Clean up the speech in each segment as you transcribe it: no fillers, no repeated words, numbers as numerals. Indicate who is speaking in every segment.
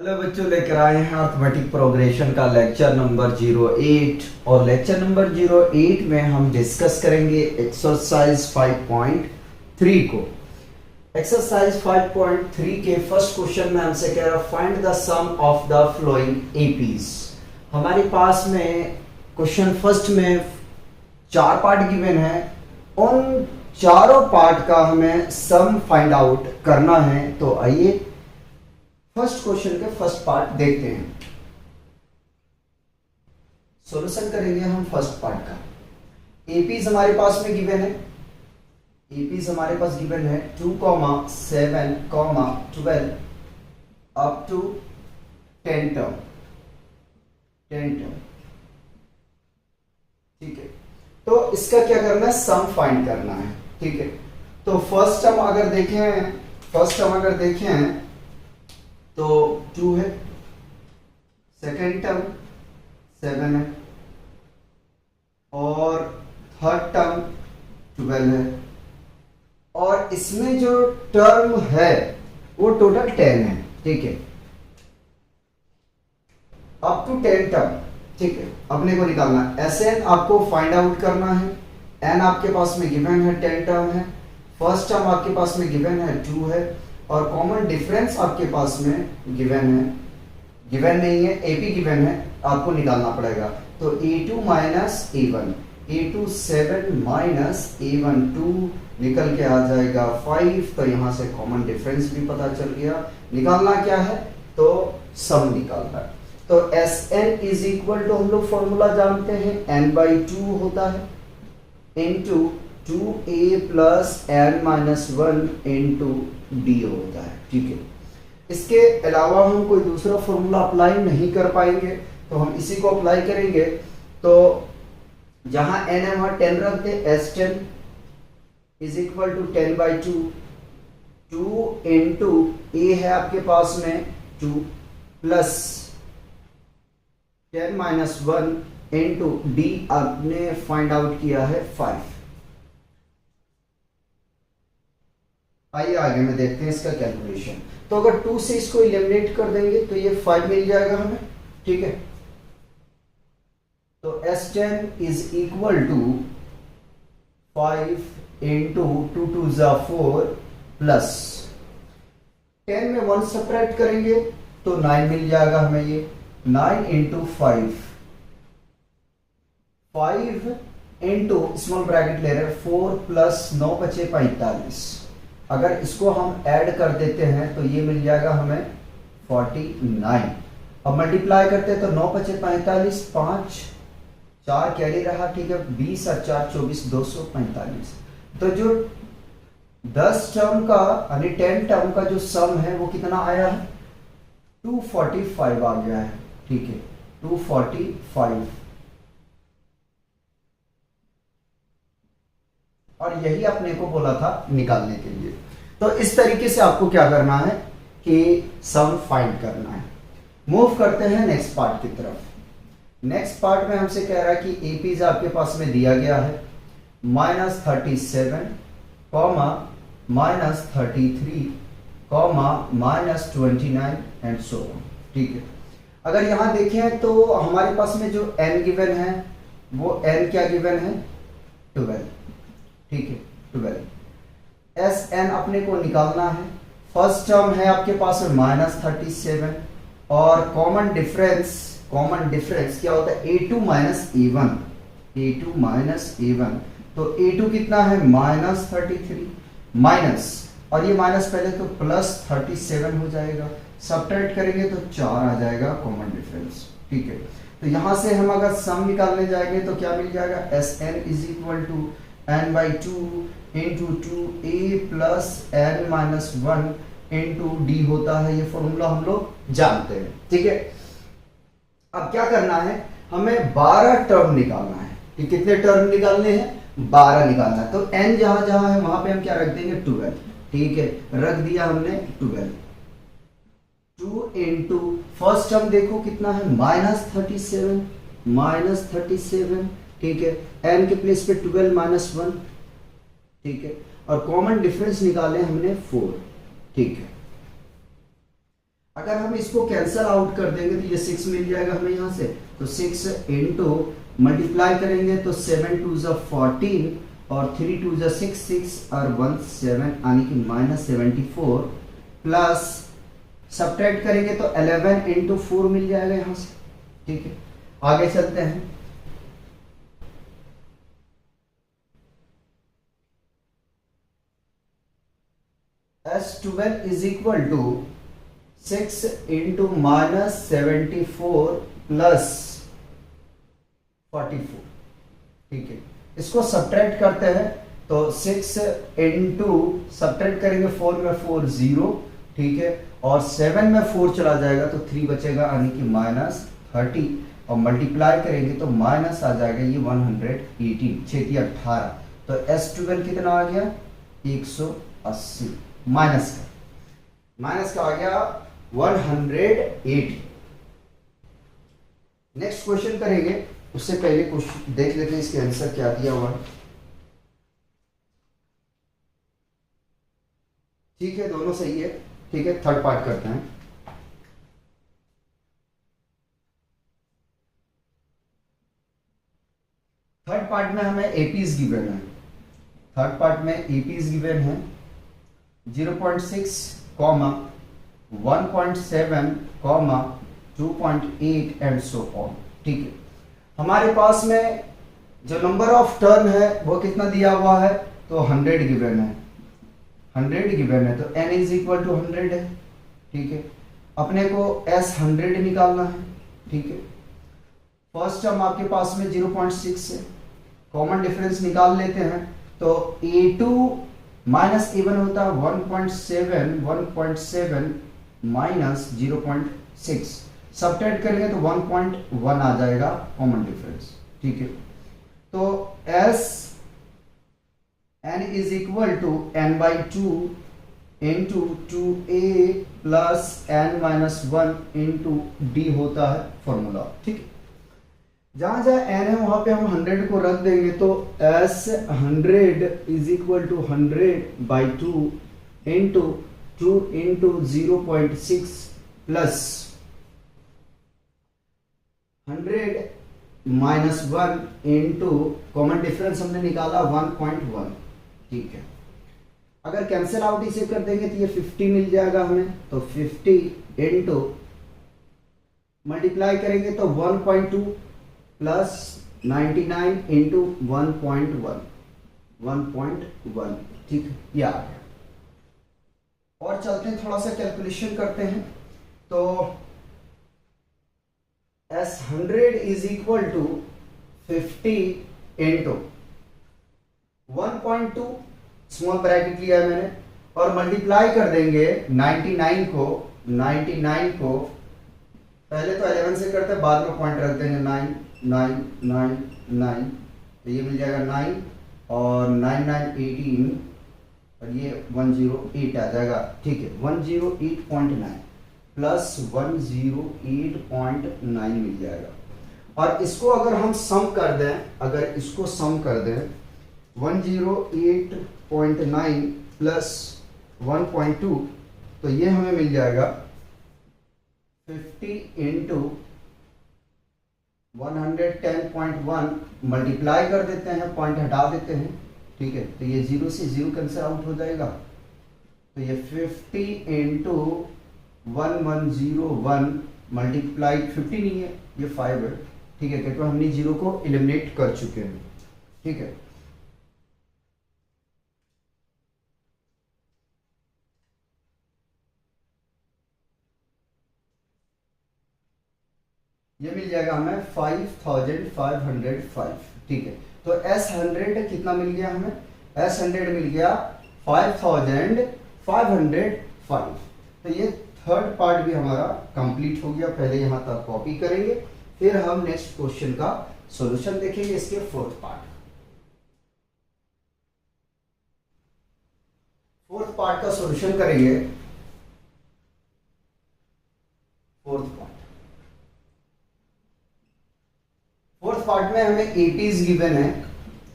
Speaker 1: Hello बच्चों, लेकर आए हैं अर्थमेटिक प्रोग्रेशन का लेक्चर नंबर 08। और लेक्चर नंबर 08 में हम डिस्कस करेंगे एक्सरसाइज 5.3 को। एक्सरसाइज 5.3 के फर्स्ट क्वेश्चन में हमसे कह रहा find the sum of the following APs. हमारे पास में क्वेश्चन फर्स्ट में 4 पार्ट गिवन है, उन चारों पार्ट का हमें सम फाइंड आउट करना है। तो आइए फर्स्ट क्वेश्चन के फर्स्ट पार्ट देखते हैं। सॉल्यूशन करेंगे हम फर्स्ट पार्ट का। एपीज हमारे पास में गिवन है, एपीज हमारे पास गिवन है 2, 7, 12 अप टू 10 टर्म। ठीक है, तो इसका क्या करना है, सम फाइंड करना है। ठीक है, तो फर्स्ट टर्म अगर देखें तो 2 है, सेकेंड टर्म 7 है और थर्ड टर्म 12 है, और इसमें जो टर्म है वो टोटल 10 है। ठीक है, अप टू 10 टर्म। ठीक है, अपने को निकालना है। Sn आपको फाइंड आउट करना है। n आपके पास में गिवन है 10 टर्म है, फर्स्ट टर्म आपके पास में गिवन है 2 है, और कॉमन डिफरेंस आपके पास में गिवन नहीं है, एपी गिवन है, आपको निकालना पड़ेगा। तो a2 minus a1, a2 7 minus a1 2 निकल के आ जाएगा 5। तो यहां से कॉमन डिफरेंस भी पता चल गया। निकालना क्या है, तो सम निकालना है। तो Sn इज इक्वल टू, हम लोग फॉर्मूला जानते हैं, n/2 होता है into 2a plus n-1 into D होता है। ठीक है, इसके अलावा हम कोई दूसरा फॉर्मूला अप्लाई नहीं कर पाएंगे, तो हम इसी को अप्लाई करेंगे। तो जहां n है वहां 10 रख दे। S10 is equal to 10/2, 2 into a है आपके पास में 2 प्लस 10-1 इंटू डी आपने फाइंड आउट किया है 5। आइए आगे में देखते हैं इसका कैलकुलेशन। तो अगर 2 से इसको इलिमिनेट कर देंगे तो ये 5 मिल जाएगा हमें। ठीक है, तो S10 is equal to 5 into 2 2 4 plus 10 में 1 सेपरेट करेंगे तो 9 मिल जाएगा हमें। ये 9 इंटू 5 इंटू स्मॉल ब्रैकेट ले रहे 4 प्लस 9 बचे 45। अगर इसको हम ऐड कर देते हैं तो ये मिल जाएगा हमें 49। अब मल्टीप्लाई करते हैं तो 9 बचे 45, 5 4 कैरी रहा। ठीक है, 20 और 4 24, 245। तो जो 10 टर्म का यानी 10 टर्म का जो सम है वो कितना आया है, 245 आ गया है। ठीक है, 245, और यही अपने को बोला था निकालने के लिए। तो इस तरीके से आपको क्या करना है कि सम फाइंड करना है। मूव करते हैं नेक्स्ट पार्ट की तरफ। नेक्स्ट पार्ट में हमसे कह रहा है कि एपीज आपके पास में दिया गया है -37, -33, -29 एंड सो ऑन। ठीक है, अगर यहां देखें तो हमारे पास में जो n गिवन है वो n क्या गिवन है, 12। ठीक है, 12। Sn अपने को निकालना है। फर्स्ट टर्म है आपके पास में -37, और कॉमन डिफरेंस क्या होता है, a2 माइनस a1। तो a2 कितना है, -33 माइनस, और ये माइनस पहले तो प्लस 37 हो जाएगा। सब्ट्रैक्ट करेंगे तो 4 आ जाएगा कॉमन डिफरेंस। ठीक है, तो यहां से हम अगर सम निकालने जाएंगे तो क्या मिल जाएगा, Sn is equal to n/2 into 2a plus n-1 into D होता है। ये फॉर्मूला हम लोग जानते हैं। ठीक है, अब क्या करना है, हमें 12 टर्म निकालना है। कि कितने टर्म निकालने हैं, 12 निकालना है। तो n जहां जहां है वहां पे हम क्या रख देंगे, 12। ठीक है, रख दिया हमने 12। 2 इंटू फर्स्ट टर्म देखो कितना है, -37। ठीक है, n के प्लेस पे 12-1। ठीक है, और कॉमन डिफरेंस निकाले हमने 4। ठीक है, अगर हम इसको कैंसल आउट कर देंगे तो ये 6 मिल जाएगा हमें यहाँ से, तो 6 इंटू मल्टीप्लाई करेंगे तो 7 टू ज़ा 14 और 3 टू ज़ा 6, 6 और 1 7 यानी कि -74 प्लस सब्ट्रैक्ट करेंगे तो 11 इंटू 4 मिल जाएगा यहाँ से। ठीक है, आगे चलते हैं। S12 is equal to 6 into -74 plus 44। ठीक है, इसको सब्ट्रैक्ट करते हैं तो 6 इंटू सब्ट्रैक्ट करेंगे 4 में 4 0, ठीक है, और 7 में 4 चला जाएगा तो 3 बचेगा यानी कि -30 और मल्टीप्लाई करेंगे तो माइनस आ जाएगा ये 118, 6 18, तो S12 कितना आ गया 180, माइनस का आ गया 180। नेक्स्ट क्वेश्चन करेंगे, उससे पहले क्वेश्चन देख लेते हैं इसके आंसर क्या दिया हुआ। ठीक है, दोनों सही है। ठीक है, थर्ड पार्ट करते हैं। थर्ड पार्ट में हमें एपीज गिवन है। थर्ड पार्ट में एपीज गिवन है 0.6, 1.7, 2.8 एंड सो ऑन। ठीक है, हमारे पास में जो नंबर ऑफ टर्न है वो कितना दिया हुआ है, तो 100 गिवन है, 100 गिवन है, तो n इज इक्वल टू 100 है। ठीक है, अपने को S 100 निकालना है। ठीक है, फर्स्ट टर्म आपके पास में 0.6 है, कॉमन डिफरेंस निकाल लेते हैं तो A2 माइनस A1 होता है 1.7, 1.7 माइनस 0.6, सब्ट्रैक्ट करेंगे तो 1.1 आ जाएगा कॉमन डिफरेंस। ठीक है, तो S n is equal to n/2 into 2a plus n-1 into d होता है फॉर्मूला। ठीक है, जहां जहां n है वहां पे हम 100 को रख देंगे तो S 100 is equal to 100/2 into 2 into 0.6 plus 100 minus 1 into common difference हमने निकाला 1.1। ठीक है, अगर कैंसिल आउट इसे कर देंगे तो ये 50 मिल जाएगा हमें, तो 50 इंटू मल्टीप्लाई करेंगे तो 1.2 प्लस 99 इंटू 1.1, 1.1। ठीक है, ये आ गया। और चलते हैं, थोड़ा सा कैलकुलेशन करते हैं, तो S 100 is equal to 50 into 1.2 small bracket लिया है मैंने, और मल्टीप्लाई कर देंगे 99 को पहले तो 11 से करते हैं, बाद में पॉइंट रख देंगे 9, 9, 9, 9, तो ये मिल जाएगा 9 और 9, 9, 18 और ये 108 आ जाएगा। ठीक है, 108.9 प्लस 108.9 मिल जाएगा। और इसको अगर हम सम कर दें, अगर इसको सम कर दें 108.9 प्लस 1.2 तो ये हमें मिल जाएगा 50 इंटू 110.1, मल्टीप्लाई कर देते हैं, पॉइंट हटा देते हैं। ठीक है, तो ये 0 से 0 कैंसिल आउट हो जाएगा, तो ये 50 इंटू 1101 मल्टीप्लाई 50 नहीं है, ये 5 है। ठीक है, क्योंकि हमने 0 को एलिमिनेट कर चुके हैं। ठीक है, ये मिल जाएगा हमें 5505। ठीक है, तो S 100 कितना मिल गया हमें, S 100 मिल गया 5505। तो ये थर्ड पार्ट भी हमारा कंप्लीट हो गया। पहले यहां तक कॉपी करेंगे, फिर हम नेक्स्ट क्वेश्चन का सॉल्यूशन देखेंगे, इसके फोर्थ पार्ट का सॉल्यूशन करेंगे। फोर्थ पार्ट में हमें एपीज गिवन है,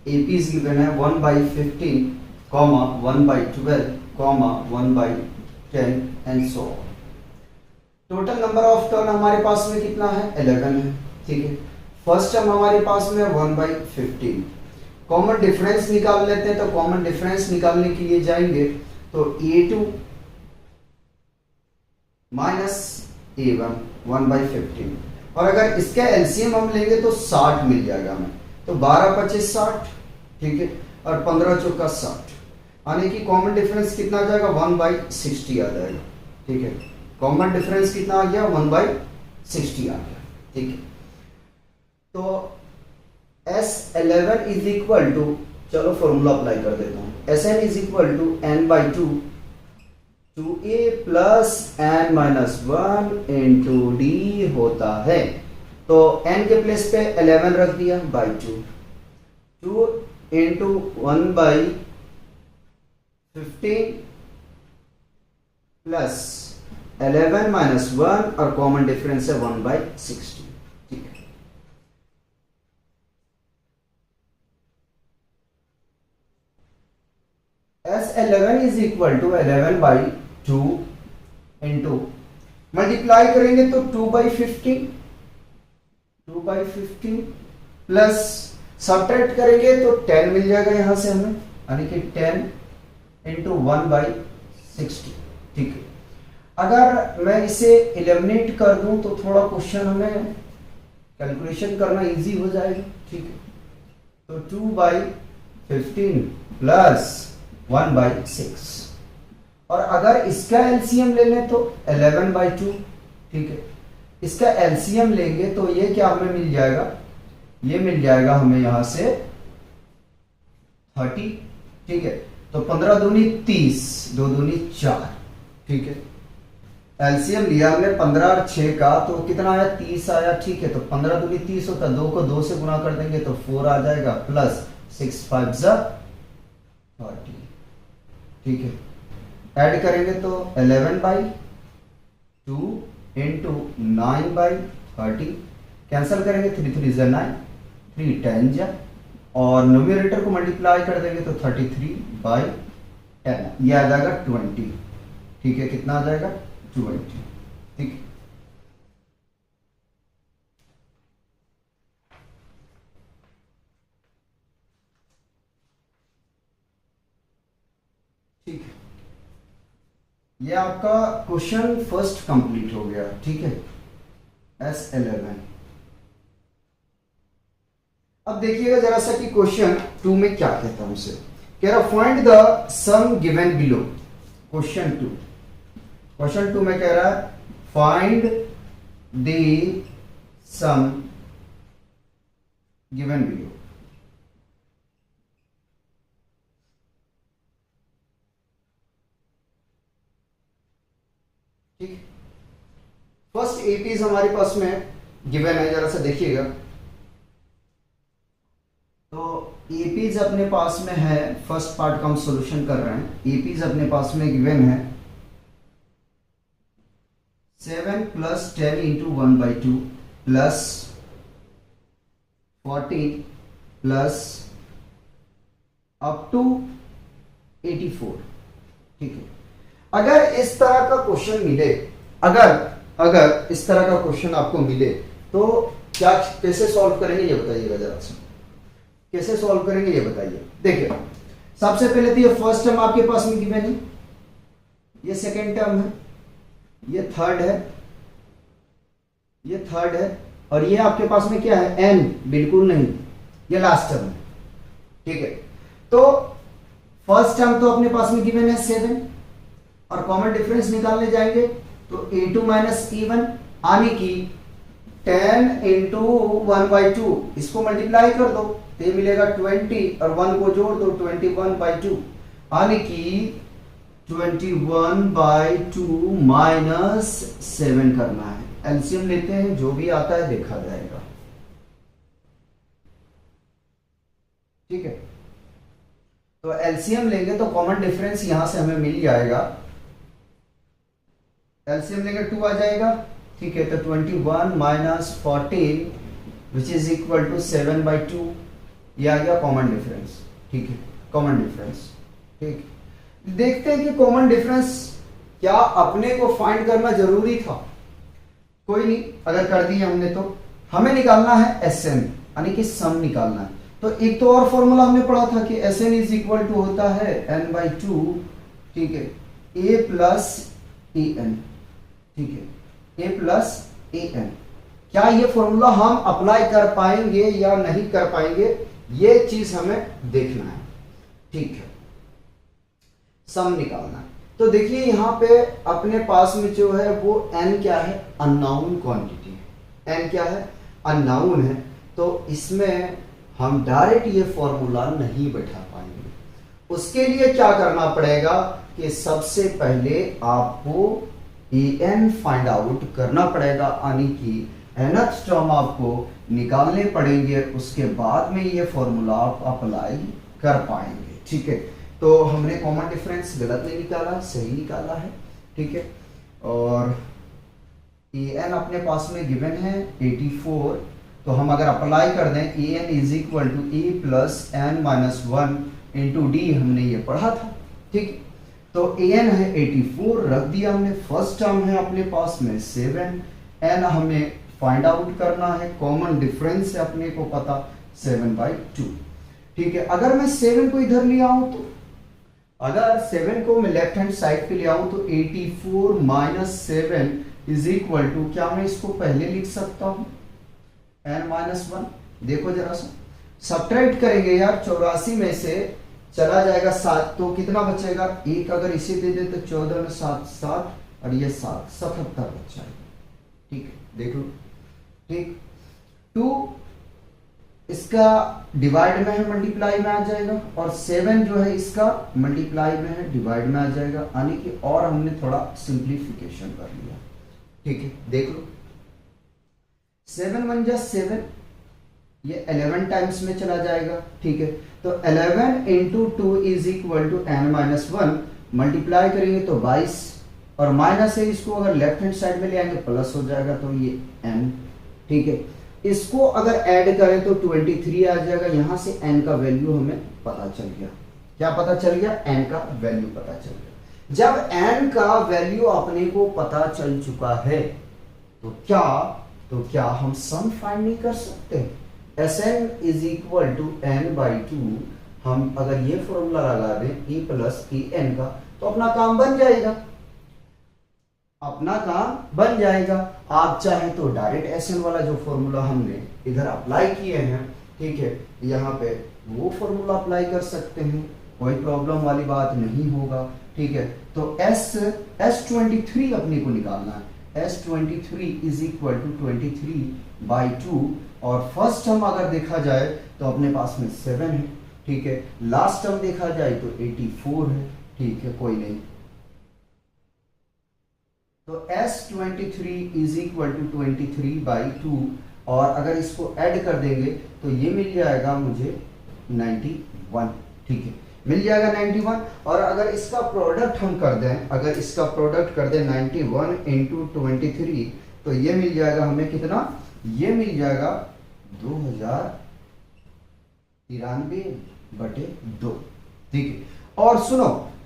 Speaker 1: 1/15, 1/12, 1/10 and so on. Total number of turn हमारे पास में कितना है 11 है, ठीक है। फर्स्ट टर्म हमारे पास में 1/15। कॉमन डिफरेंस निकाल लेते हैं, तो कॉमन डिफरेंस निकालने के लिए जाएंगे तो A2 माइनस A1 1/15, और अगर इसका एलसीएम हम लेंगे तो 60 मिल जाएगा हमें, तो 12×25 60, ठीक है, और 15×4 60, यानी कि कॉमन डिफरेंस कितना आ जाएगा 1/60 आ जाएगा, ठीक है। कॉमन डिफरेंस कितना आ गया 1/60 आ गया, ठीक है। तो S11 इज इक्वल टू, चलो फॉर्मूला अप्लाई कर देता हूं, Sn is equal to n/2 2a plus n-1 into d होता है। तो n के प्लेस पे 11 रख दिया बाई 2, 2 इंटू 1/15 प्लस 11-1, और कॉमन डिफरेंस है 1/60, ठीक है। S11 is equal to 11/2 into multiply करेंगे तो 2/15 प्लस सब्ट्रैक्ट करेंगे तो 10 मिल जाएगा यहां से हमें, यानी कि 10 इंटू 1/60, ठीक है। अगर मैं इसे एलिमिनेट कर दूं तो थोड़ा क्वेश्चन हमें कैलकुलेशन करना इजी हो जाएगा, ठीक है। तो 2/15 प्लस 1/6, और अगर इसका एलसीएम ले लें तो 11/2, ठीक है। इसका एलसीएम लेंगे तो ये क्या हमें मिल जाएगा, ये मिल जाएगा हमें यहां से 30, ठीक है। तो 15 दूनी 30, 2 दूनी 4, ठीक है। एलसीएम लिया हमने 15 और 6 का, तो कितना आया 30 आया, ठीक है। तो 15 दूनी 30 होता है, 2 को 2 से गुना कर देंगे तो 4 आ जाएगा, प्लस 6 5 30, ठीक है। ऐड करेंगे तो 11/2 इंटू 9/30, कैंसिल करेंगे 3 3 9, 3 10 जा, और न्यूमरेटर को मल्टीप्लाई कर देंगे तो 33/10, ये आ जाएगा 20, ठीक है। कितना आ जाएगा 20, ठीक है। ठीक है, ये आपका क्वेश्चन फर्स्ट कंप्लीट हो गया, ठीक है। S11। अब देखिएगा जरा सा कि क्वेश्चन 2 में क्या कहता है हमसे, कह रहा find the sum given below. Question 2 में कह रहा है find the sum given below. ठीक, फर्स्ट एपीज हमारे पास में गिवन है, जरा सा देखिएगा। तो एपीज अपने पास में है, फर्स्ट पार्ट का हम सॉल्यूशन कर रहे हैं। एपीज अपने पास में गिवन है 7 + 10 × 1/2 प्लस 40 प्लस अप टू 84, ठीक है। अगर इस तरह का क्वेश्चन मिले, अगर इस तरह का क्वेश्चन आपको मिले तो क्या कैसे सॉल्व करेंगे ये बताइएगा जरा सा, कैसे सॉल्व करेंगे ये बताइए। देखिए सबसे पहले तो ये फर्स्ट टर्म आपके पास में गिवन है, ये सेकेंड टर्म है, ये थर्ड है, ये थर्ड है, और ये आपके पास में क्या है n, बिल्कुल नहीं, ये लास्ट टर्म है, ठीक है। तो फर्स्ट टर्म तो अपने पास में गिवन है 7, और कॉमन डिफरेंस निकालने जाएंगे तो a2 - a1 यानी कि 10 × 1/2, इसको मल्टीप्लाई कर दो तो ये मिलेगा 20, और 1 को जोड़ दो 21/2, यानी कि 21/2 - 7 करना है। एलसीएम लेते हैं, जो भी आता है देखा जाएगा, ठीक है। तो एलसीएम लेंगे तो कॉमन डिफरेंस यहां से हमें मिल जाएगा, एलसीएम लेंगे 2 आ जाएगा, ठीक है। तो 21 - 14 विच इज इक्वल टू 7/2, ये आ गया कॉमन डिफरेंस, ठीक है। कॉमन डिफरेंस, ठीक। देखते हैं कि कॉमन डिफरेंस क्या अपने को फाइंड करना जरूरी था, कोई नहीं, अगर कर दिए हमने तो हमें निकालना है एस एन, यानी कि सम निकालना है। तो एक तो और फॉर्मूला हमने पढ़ा था कि S N is equal to होता है एन बाई टू, ठीक है, ए प्लस ए एन, ठीक है, ए प्लस ए एन। क्या ये फॉर्मूला हम अप्लाई कर पाएंगे या नहीं कर पाएंगे, ये चीज हमें देखना है, ठीक है, सम निकालना है। तो देखिए यहां पे अपने पास में जो है वो n क्या है, अननोन क्वांटिटी है, n क्या है, अननोन है। तो इसमें हम डायरेक्ट ये फॉर्मूला नहीं बैठा पाएंगे। उसके लिए क्या करना पड़ेगा कि सबसे पहले आपको an फाइंड आउट करना पड़ेगा, यानी कि nth टर्म आपको निकालने पड़ेंगे, उसके बाद में ये फॉर्मूला आप अप्लाई कर पाएंगे, ठीक है। तो हमने कॉमन डिफरेंस गलत नहीं निकाला, सही निकाला है, ठीक है। और an अपने पास में गिवन है 84, तो हम अगर अप्लाई कर दें an is equal to A plus N minus one into D, हमने ये पढ़ा था, ठीक। तो an है 84, रख दिया हमने। फर्स्ट टर्म है अपने पास में 7, n हमें फाइंड आउट करना है, कॉमन डिफरेंस है अपने को पता 7/2, ठीक है। अगर मैं 7 को इधर ले आऊं तो, अगर 7 को मैं लेफ्ट हैंड साइड पे ले आऊं तो 84 माइनस 7 इज इक्वल टू, क्या मैं इसको पहले लिख सकता हूं n माइनस 1। देखो जरा सा सब्ट्रैक्ट करेंगे यार, 84 में से चला जाएगा 7, तो कितना बचेगा, एक अगर इसे दे दे तो 14 में 7 7 और ये 7 77 बच जाएगा, ठीक है। देख लो, ठीक। 2 इसका डिवाइड में है, मल्टीप्लाई में आ जाएगा, और 7 जो है इसका मल्टीप्लाई में है, डिवाइड में आ जाएगा, यानी कि और हमने थोड़ा सिंप्लीफिकेशन कर लिया, ठीक है। देख लो 7 1 जा 7, ये 11 टाइम्स में चला जाएगा, ठीक है। तो 11 into 2 is equal to n minus 1, multiply करेंगे तो 22, और माइनस है, इसको अगर लेफ्ट हैंड साइड में ले आएंगे प्लस हो जाएगा, तो ये n, ठीक है। इसको अगर ऐड करें तो 23 आ जाएगा, यहां से n का वैल्यू हमें पता चल गया। क्या पता चल गया, n का वैल्यू पता चल गया। जब n का वैल्यू अपने को पता चल चुका है तो क्या हम सम फाइंड नहीं कर सकते। Sn is equal to n by two, हम अगर ये फॉर्मूला लगा दें e प्लस ए एन का, तो अपना काम बन जाएगा, अपना काम बन जाएगा। आप चाहे तो डायरेक्ट Sn वाला जो फॉर्मूला हमने इधर अप्लाई किए हैं, ठीक है, यहाँ पे वो फॉर्मूला अप्लाई कर सकते हैं, कोई प्रॉब्लम वाली बात नहीं होगा, ठीक है। तो S23 अपने को निकालना है, S23 इज इक्वल टू 23/2, और फर्स्ट टर्म अगर देखा जाए तो अपने पास में 7 है, ठीक है। लास्ट टर्म देखा जाए तो 84 है, ठीक है, कोई नहीं। तो S23 इज इक्वल टू 23/2, और अगर इसको ऐड कर देंगे तो ये मिल जाएगा मुझे 91, ठीक है, मिल जाएगा 91। और अगर इसका प्रोडक्ट हम कर दें, अगर इसका प्रोडक्ट कर दें 91 इंटू 23, तो ये मिल जाएगा हमें कितना, ये मिल जाएगा 2093/2, ठीक है। और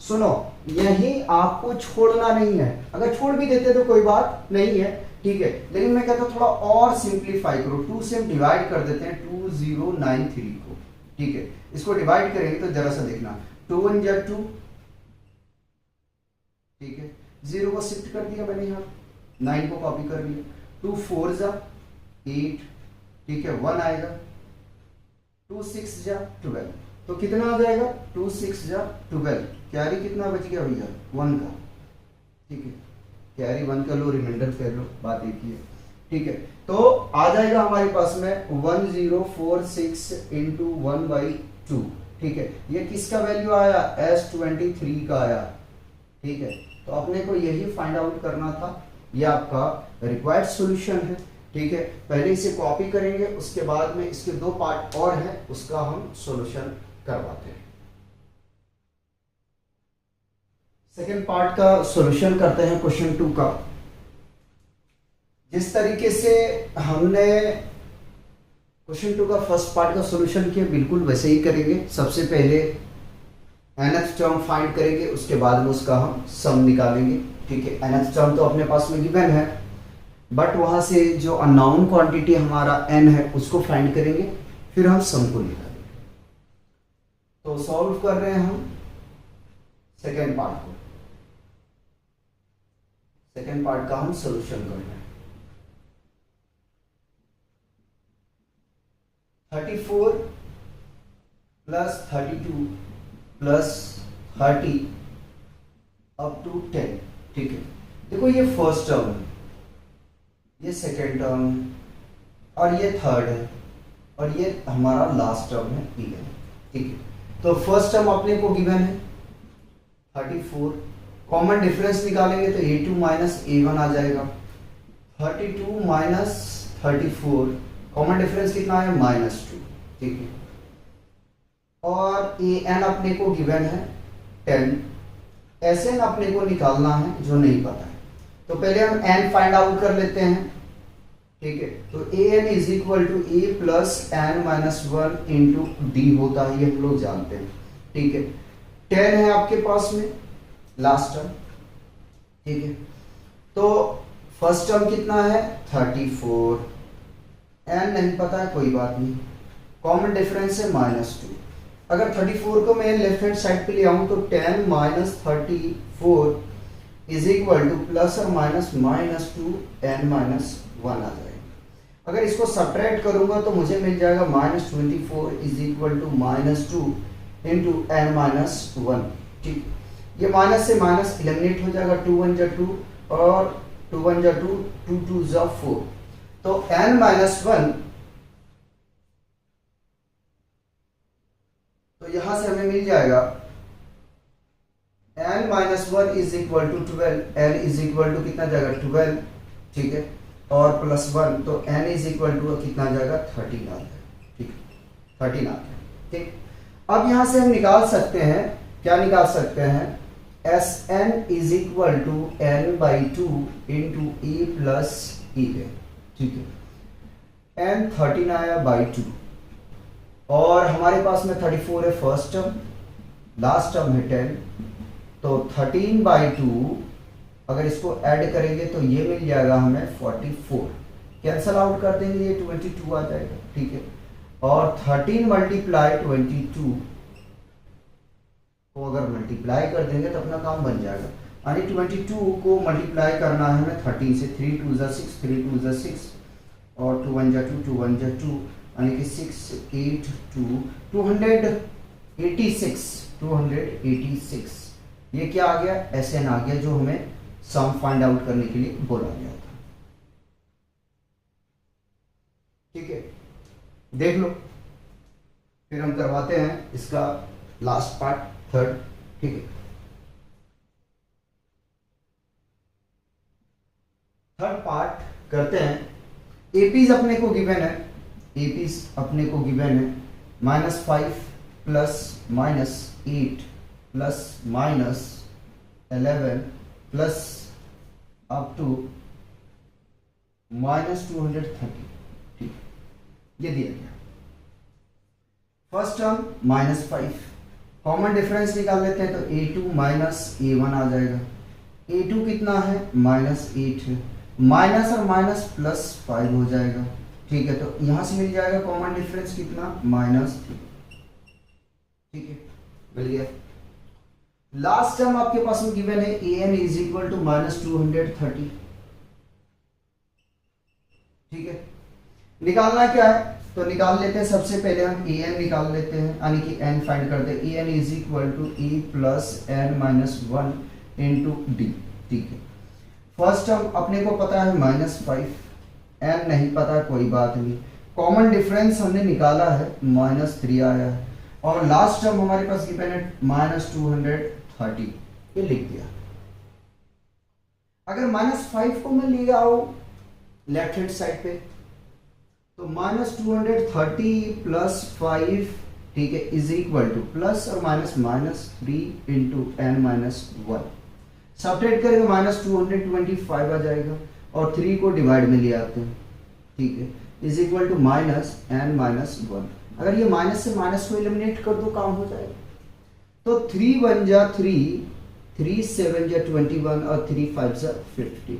Speaker 1: सुनो यही आपको छोड़ना नहीं है, अगर छोड़ भी देते तो कोई बात नहीं है, ठीक है, लेकिन मैं कहता हूं थोड़ा और सिंप्लीफाई करो। 2 से हम डिवाइड कर देते हैं 2093 को, ठीक है। इसको डिवाइड करेंगे तो जरा सा देखना, 2 1 जा 2, ठीक है, 0 को शिफ्ट कर दिया मैंने, यहाँ 9 को कॉपी कर लिया, 2 4 जा 8, ठीक है, 1 आएगा, 2 6 जा 12, तो कितना आ जाएगा, 2 6 जा 12, कैरी कितना बच गया भैया, 1 का, ठीक है, कैरी 1 का लो, रिमाइंडर कर लो, बात एक ही है, ठीक है। तो आ जाएगा हमारे पास में 1046 इंटू 1/2, ठीक है। ये किसका वैल्यू आया, S23 का आया, ठीक है। तो अपने को यही फाइंड आउट करना था, ये आपका रिक्वायर्ड सॉल्यूशन है, ठीक है। पहले इसे कॉपी करेंगे, उसके बाद में इसके 2 पार्ट और हैं, उसका हम सॉल्यूशन करवाते हैं। सेकेंड पार्ट का सॉल्यूशन करते हैं क्वेश्चन 2 का। जिस तरीके से हमने क्वेश्चन 2 का फर्स्ट पार्ट का सॉल्यूशन किया, बिल्कुल वैसे ही करेंगे। सबसे पहले nth टर्म फाइंड करेंगे, उसके बाद में उसका हम सम निकालेंगे, ठीक है। nth टर्म तो अपने पास में गिवन है, बट वहां से जो अननोन क्वांटिटी हमारा n है उसको फाइंड करेंगे, फिर हम सम को निकालेंगे। तो सॉल्व कर रहे हैं हम सेकेंड पार्ट को। सेकेंड पार्ट का हम सोल्यूशन कर रहे हैं। 34 प्लस 32 प्लस 30 अप टू 10। ठीक है, देखो ये फर्स्ट टर्म है, ये सेकेंड टर्म है, और ये थर्ड है, और ये हमारा लास्ट टर्म है e है। ठीक है, तो फर्स्ट टर्म अपने को गिवन है 34, कॉमन डिफरेंस निकालेंगे तो a2 माइनस a1 आ जाएगा। 32 माइनस 34, कॉमन डिफरेंस कितना है -2। ठीक है, और an अपने को गिवन है 10, Sn अपने को निकालना है जो नहीं पता है। तो पहले हम n फाइंड आउट कर लेते हैं। ठीक है, तो an is equal to a plus n minus 1 into D होता है, ये हम लोग जानते हैं। ठीक है, 10 है आपके पास में लास्ट टर्म। ठीक है, तो फर्स्ट टर्म कितना है 34, n नहीं पता है, कोई बात नहीं, कॉमन डिफरेंस है -2। अगर 34 को मैं लेफ्ट हैंड साइड पे ले आऊं तो 10 minus 34 is equal to plus और माइनस -2 n माइनस 1 आ जाएगा। अगर इसको सब्ट्रैक्ट करूंगा तो मुझे मिल जाएगा -24 is equal to -2 into n minus 1। ठीक, ये माइनस से माइनस एलिमिनेट हो जाएगा, 2 1 जा 2 और 2 1 जा 2, 2 2 जा 4, तो n माइनस 1, तो यहां से हमें मिल जाएगा n minus 1 is equal to 12, n is equal to कितना जाएगा 12। ठीक है, और प्लस 1, तो n इज इक्वल टू कितना जाएगा 13 आ जाएगा। ठीक, 13 आ गया। ठीक, अब यहां से हम निकाल सकते हैं, क्या निकाल सकते हैं, Sn is equal to n by 2 into e plus e है। ठीक है, n 13 आया बाई 2, और हमारे पास में 34 है फर्स्ट टर्म, लास्ट टर्म है 10, तो 13 बाई 2 अगर इसको ऐड करेंगे तो ये मिल जाएगा हमें 44, कैंसल आउट कर देंगे ये 22 आ जाएगा। ठीक है, और 13 मल्टीप्लाई 22 को अगर मल्टीप्लाई कर देंगे तो अपना काम बन जाएगा, यानी 22 को मल्टीप्लाई करना है हमें 13 से, 3 2 जा 6, 3 2 जा 6, और 2 1 जा 2, 2 1 जा 2, यानी कि 6 8 2 286। ये क्या आ गया, Sn आ गया, जो हमें सम फाइंड आउट करने के लिए बोला गया था। ठीक है, देख लो, फिर हम करवाते हैं इसका लास्ट पार्ट, थर्ड। ठीक है, थर्ड पार्ट करते हैं। एपीज अपने को गिवन है, एपीज अपने को गिवन है -5 plus -8 plus -11 plus up to -230। ठीक, ये दिया गया। फर्स्ट टर्म -5, कॉमन डिफरेंस निकाल लेते हैं तो a2 माइनस a1 आ जाएगा। a2 कितना है -8 है, माइनस और माइनस प्लस 5 हो जाएगा। ठीक है, तो यहां से मिल जाएगा कॉमन डिफरेंस कितना -3। ठीक है, मिल गया। लास्ट टर्म आपके पास में गिवन है an इज इक्वल टू -230। ठीक है, निकालना क्या है, तो निकाल लेते हैं। सबसे पहले हम an निकाल लेते हैं, यानी कि n फाइंड करते हैं। an is equal to e plus n minus 1 into D. ठीक है, फर्स्ट टर्म अपने को पता है -5, n नहीं पता, कोई बात नहीं, कॉमन डिफरेंस हमने निकाला है -3 आया है, और लास्ट टर्म हमारे पास गिवन है -230, ये लिख दिया। अगर -5 को मैं ले आओ लेफ्ट हैंड साइड पे तो -230 प्लस 5, ठीक है, इज इक्वल टू प्लस और -3 इंटू n माइनस 1। सब्ट्रैक्ट करेंगे -225 आ जाएगा, और 3 को डिवाइड में ले आते हैं। ठीक है, is equal to -n minus 1। अगर ये माइनस से माइनस को एलिमिनेट कर दो, काम हो जाएगा। तो 3 1 जा 3, 3 7 जा 21 और 3 5 जा 15।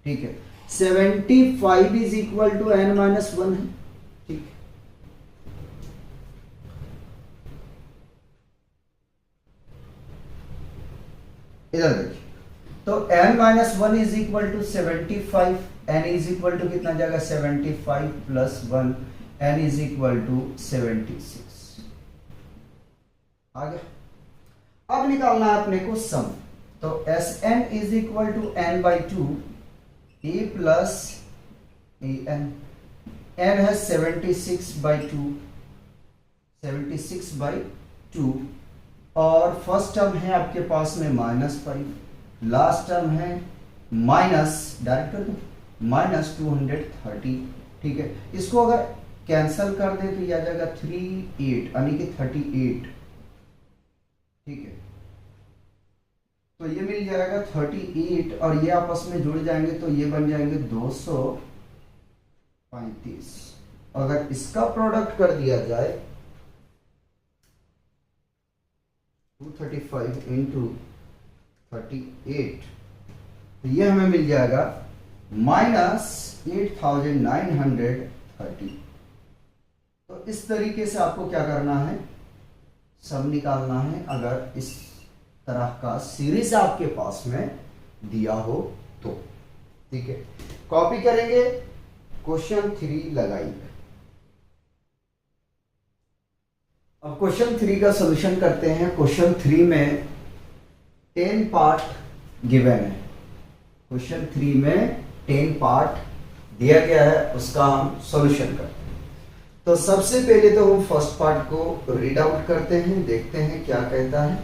Speaker 1: ठीक है। 75 is equal to n minus 1 है, ठीक है। इधर देखिए, तो n minus 1 is equal to 75, n is equal to कितना जाएगा 75 plus 1, n is equal to 76 आ गया। अब निकालना है अपने को सम, तो Sn is equal to n by 2 a plus an, n है 76 बाई 2, 76 बाई 2, और फर्स्ट टर्म है आपके पास में -5, लास्ट टर्म है माइनस, डायरेक्ट कर दो, -230, ठीक है। इसको अगर कैंसल कर दे तो ये आ जाएगा 38 यानी कि 38, ठीक है। तो ये मिल जाएगा 38 और ये आपस में जुड़ जाएंगे तो ये बन जाएंगे 235। अगर इसका प्रोडक्ट कर दिया जाए 235 इंटू 38, तो ये हमें मिल जाएगा -8930। तो इस तरीके से आपको क्या करना है, सम निकालना है अगर इस तरह का सीरीज आपके पास में दिया हो तो, ठीक है। कॉपी करेंगे, क्वेश्चन 3 लगाएंगे। अब क्वेश्चन 3 का सॉल्यूशन करते हैं। क्वेश्चन 3 में 10 पार्ट गिवन है। क्वेश्चन 3 में 10 पार्ट दिया गया है, उसका हम सॉल्यूशन करते हैं। तो सबसे पहले तो हम फर्स्ट पार्ट को रीड आउट करते हैं, देखते हैं क्या कहता है,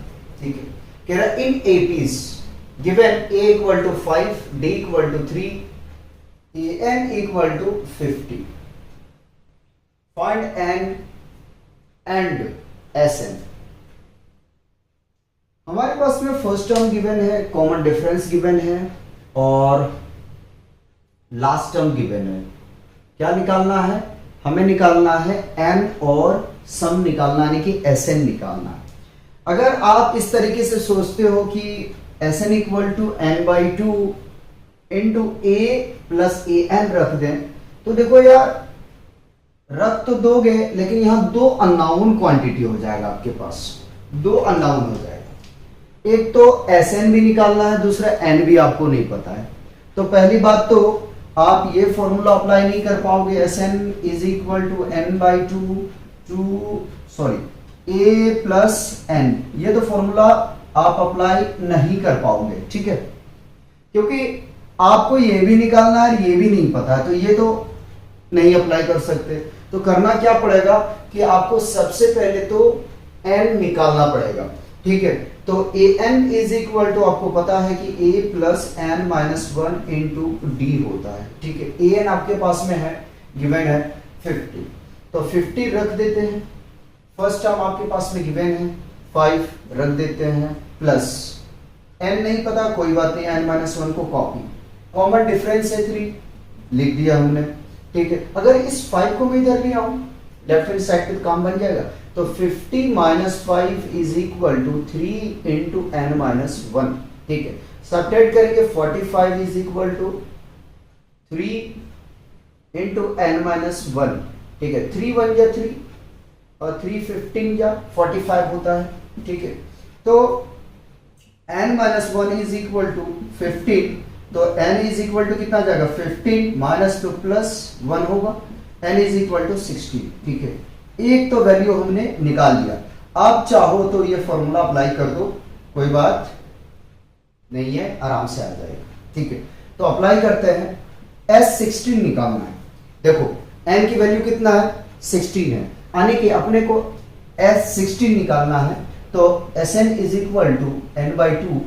Speaker 1: ठीक है। कह रहा in APs given a equal to 5, d equal to 3, an equal to 50, find n and Sn। हमारे पास में फर्स्ट टर्म गिवन है, कॉमन डिफरेंस गिवन है और लास्ट टर्म गिवन है। क्या निकालना है, हमें निकालना है n और सम निकालना यानी कि Sn निकालना है। अगर आप इस तरीके से सोचते हो कि Sn equal to n by 2 into a plus an रख दें, तो देखो यार रख तो दोगे लेकिन यहां दो अननोन क्वांटिटी हो जाएगा आपके पास, दो अननोन हो जाएगा। एक तो Sn भी निकालना है, दूसरा n भी आपको नहीं पता है। तो पहली बात तो आप ये फॉर्मूला अप्लाई नहीं कर पाओगे, Sn is equal to n by 2 a plus n, ये तो फॉर्मूला आप अप्लाई नहीं कर पाओगे, ठीक है, क्योंकि आपको ये भी निकालना है, ये भी नहीं पता है, तो ये तो नहीं अप्लाई कर सकते। तो करना क्या पड़ेगा कि आपको सबसे पहले तो n निकालना पड़ेगा, ठीक है। तो an इज इक्वल टू आपको पता है कि a plus n minus 1 into D होता है, ठीक है। an आपके पास में है, गिवन है 50, तो 50 रख देते हैं। फर्स्ट टर्म आपके पास में गिवन है 5 रख देते हैं, प्लस n नहीं पता, कोई बात नहीं, n माइनस 1 को कॉपी, कॉमन डिफरेंस है 3 लिख दिया हमने, ठीक है। अगर इस 5 को मैं इधर ले आऊं लेफ्ट हैंड साइड पे काम बन जाएगा, तो 50 minus 5 is equal to 3 into n minus 1, ठीक है। सब्ट्रैक्ट करेंगे 45 is equal to 3 into n minus 1, ठीक है। 3 1 या 3 और 3 15 या 45 होता है, ठीक है। तो n minus 1 is equal to 15, तो n इज इक्वल टू कितना जाएगा 15 माइनस 2 प्लस 1 होगा, n इज इक्वल टू 16, ठीक है। एक तो वैल्यू हमने निकाल लिया। आप चाहो तो ये फॉर्मूला अप्लाई कर दो, कोई बात नहीं है, आराम से आ जाएगा, ठीक है। तो अप्लाई करते हैं, S16 निकालना है। देखो n की वैल्यू कितना है 16 है, यानी कि अपने को S16 निकालना है। तो Sn is equal to n by 2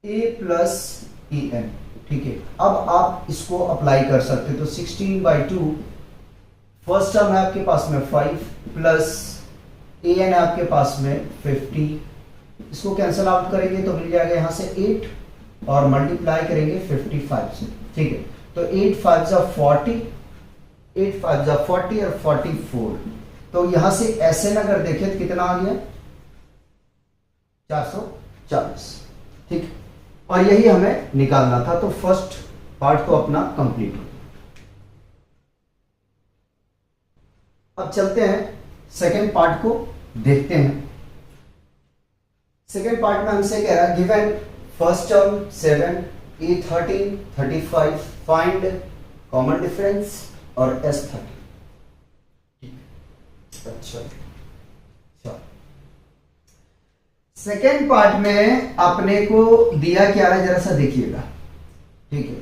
Speaker 1: a plus en, ठीक है। अब आप इसको अप्लाई कर सकते, तो 16 बाई 2 फर्स्ट टर्म है आपके पास में 5 प्लस an है आपके पास में 50, इसको कैंसल आउट करेंगे तो मिल जाएगा यहां से 8 और मल्टीप्लाई करेंगे 55 से, ठीक है। तो 8 5 जा 40, 8 5 जा 40 और 44, तो यहां से Sn अगर देखें तो कितना आ गया 440, ठीक है। और यही हमें निकालना था। तो फर्स्ट पार्ट तो अपना कंप्लीट हो। अब चलते हैं सेकेंड पार्ट को देखते हैं। सेकेंड पार्ट में हमसे कह रहा है given first term 7, E 13, 35, find common difference और S 30। अच्छा, सेकेंड पार्ट में अपने को दिया क्या है, जरा सा देखिएगा। ठीक है,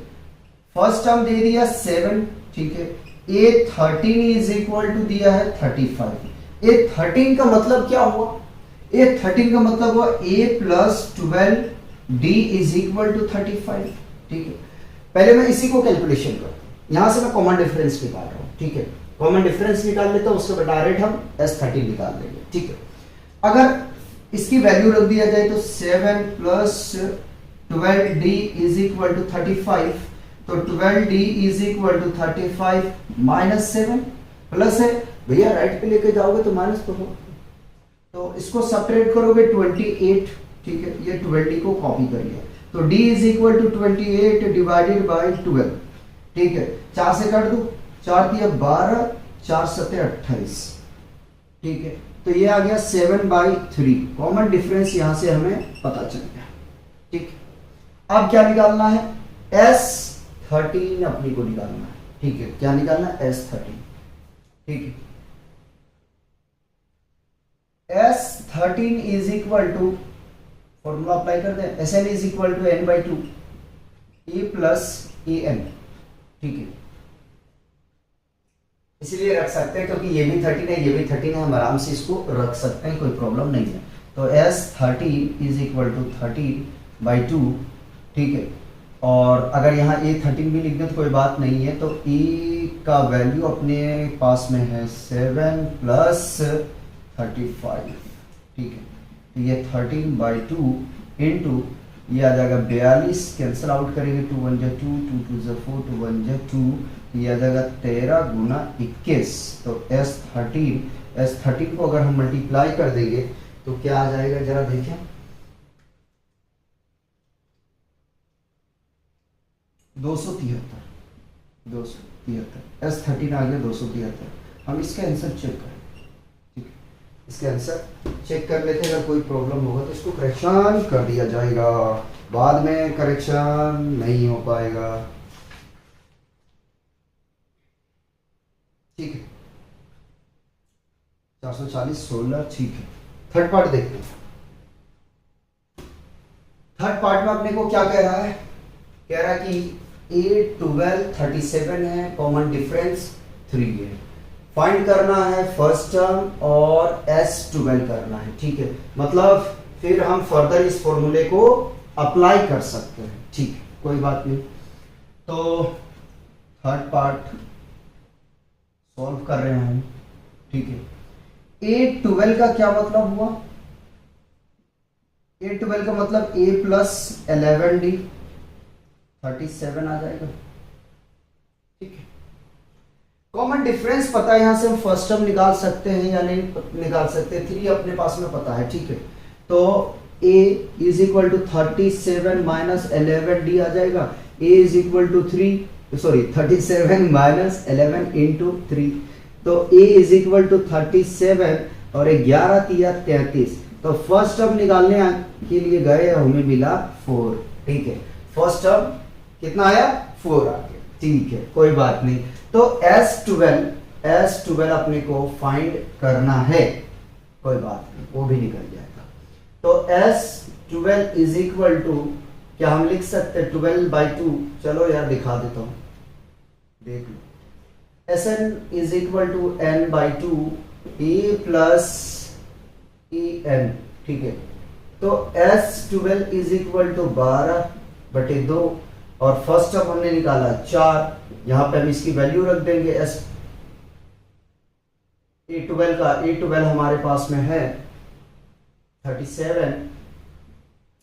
Speaker 1: फर्स्ट टर्म दे दिया 7, ठीक है। A 13 इज इक्वल टू दिया है 35। A 13 का मतलब क्या हुआ? A 13 का मतलब हुआ A plus 12 D is equal to 35। ठीक है, पहले मैं इसी को कैलकुलेशन करता हूं, यहां से मैं कॉमन डिफरेंस निकाल रहा हूं। ठीक है, कॉमन डिफरेंस निकाल लेता हूं, उसके बाद डायरेक्ट हम S13 निकाल लेंगे। ठीक है, अगर इसकी वैल्यू रख दिया जाए तो 7 plus 12D is equal to 35, तो 12D is equal to 35 minus 7 plus है, भैया राइट पे लेके जाओगे तो माइनस तो होगा, तो इसको सपरेट करोगे 28। ठीक है, ये 12D को कॉपी कर लिया, तो D is equal to 28 divided by 12। ठीक है, 4 से काट दो, 4 दिया 12, 4 सत्ते 28। ठीक है, तो ये आ गया 7/3। कॉमन डिफरेंस यहां से हमें पता चल गया। ठीक, अब क्या निकालना है? S13 अपनी को निकालना है। ठीक है, क्या निकालना है? S13। ठीक है, S13 is equal to, formula apply कर दें, Sn is equal to n/2 E plus En। ठीक है, इसलिए रख सकते हैं क्योंकि ये भी 13 है, ये भी 13 है, हम आराम से इसको रख सकते हैं, कोई प्रॉब्लम नहीं है। तो S13 इज इक्वल टू 13/2। ठीक है, और अगर यहाँ A13 भी लिख दें तो कोई बात नहीं है। तो E का वैल्यू अपने पास में है 7 प्लस 35। ठीक है, तो ये 13/2 इंटू ये आ जाएगा 42, कैंसिल आउट करेंगे, 2 1 जा 2, 2 2 जा 4, 2 1 जा 2, ये आ जाएगा 13 गुना 21। तो S13 को अगर हम मल्टीप्लाई कर देंगे तो क्या आ जाएगा, जरा देखें। 273 S13 आ गया 273। हम इसका आंसर चेक करें। ठीक है, इसका आंसर चेक कर लेते हैं, अगर कोई प्रॉब्लम होगा तो इसको करेक्शन कर दिया जाएगा, बाद में करेक्शन नहीं हो पाएगा। ठीक है, 440 16। ठीक है, थर्ड पार्ट देखते हैं। थर्ड पार्ट में अपने को क्या कह रहा है? कह रहा है कि A12 37 है, कॉमन डिफरेंस 3 है, फाइंड करना है फर्स्ट टर्म और S12 करना है। ठीक है, मतलब फिर हम फर्दर इस फॉर्मूले को अप्लाई कर सकते हैं। ठीक है, कोई बात नहीं। तो थर्ड पार्ट सॉल्व कर रहे हैं हम। ठीक है, A12 का क्या मतलब हुआ? A12 का मतलब A प्लस 11D 37 आ जाएगा। ठीक है, कॉमन डिफरेंस पता है, यहां से हम फर्स्ट टर्म निकाल सकते हैं या नहीं निकाल सकते, 3 अपने पास में पता है। ठीक है, तो A is equal to 37 minus 11D आ जाएगा। A is equal to 37 minus 11 into 3, तो A इज इक्वल टू 37 और 11 तिया 33। तो फर्स्ट टर्म निकालने के लिए गए, हमें मिला 4। ठीक है, फर्स्ट टर्म कितना आया? 4 आ गया। ठीक है, कोई बात नहीं। तो S12 अपने को फाइंड करना है, कोई बात नहीं, वो भी निकल जाएगा। तो S12 इज इक्वल टू, क्या हम लिख सकते हैं 12/2? चलो यार दिखा देता हूं, देख लो। Sn is equal to n/2 E plus En। ठीक है, तो S12 इज इक्वल टू 12/2 और फर्स्ट टर्म हमने निकाला 4, यहां पे हम इसकी वैल्यू रख देंगे। A12 हमारे पास में है 37।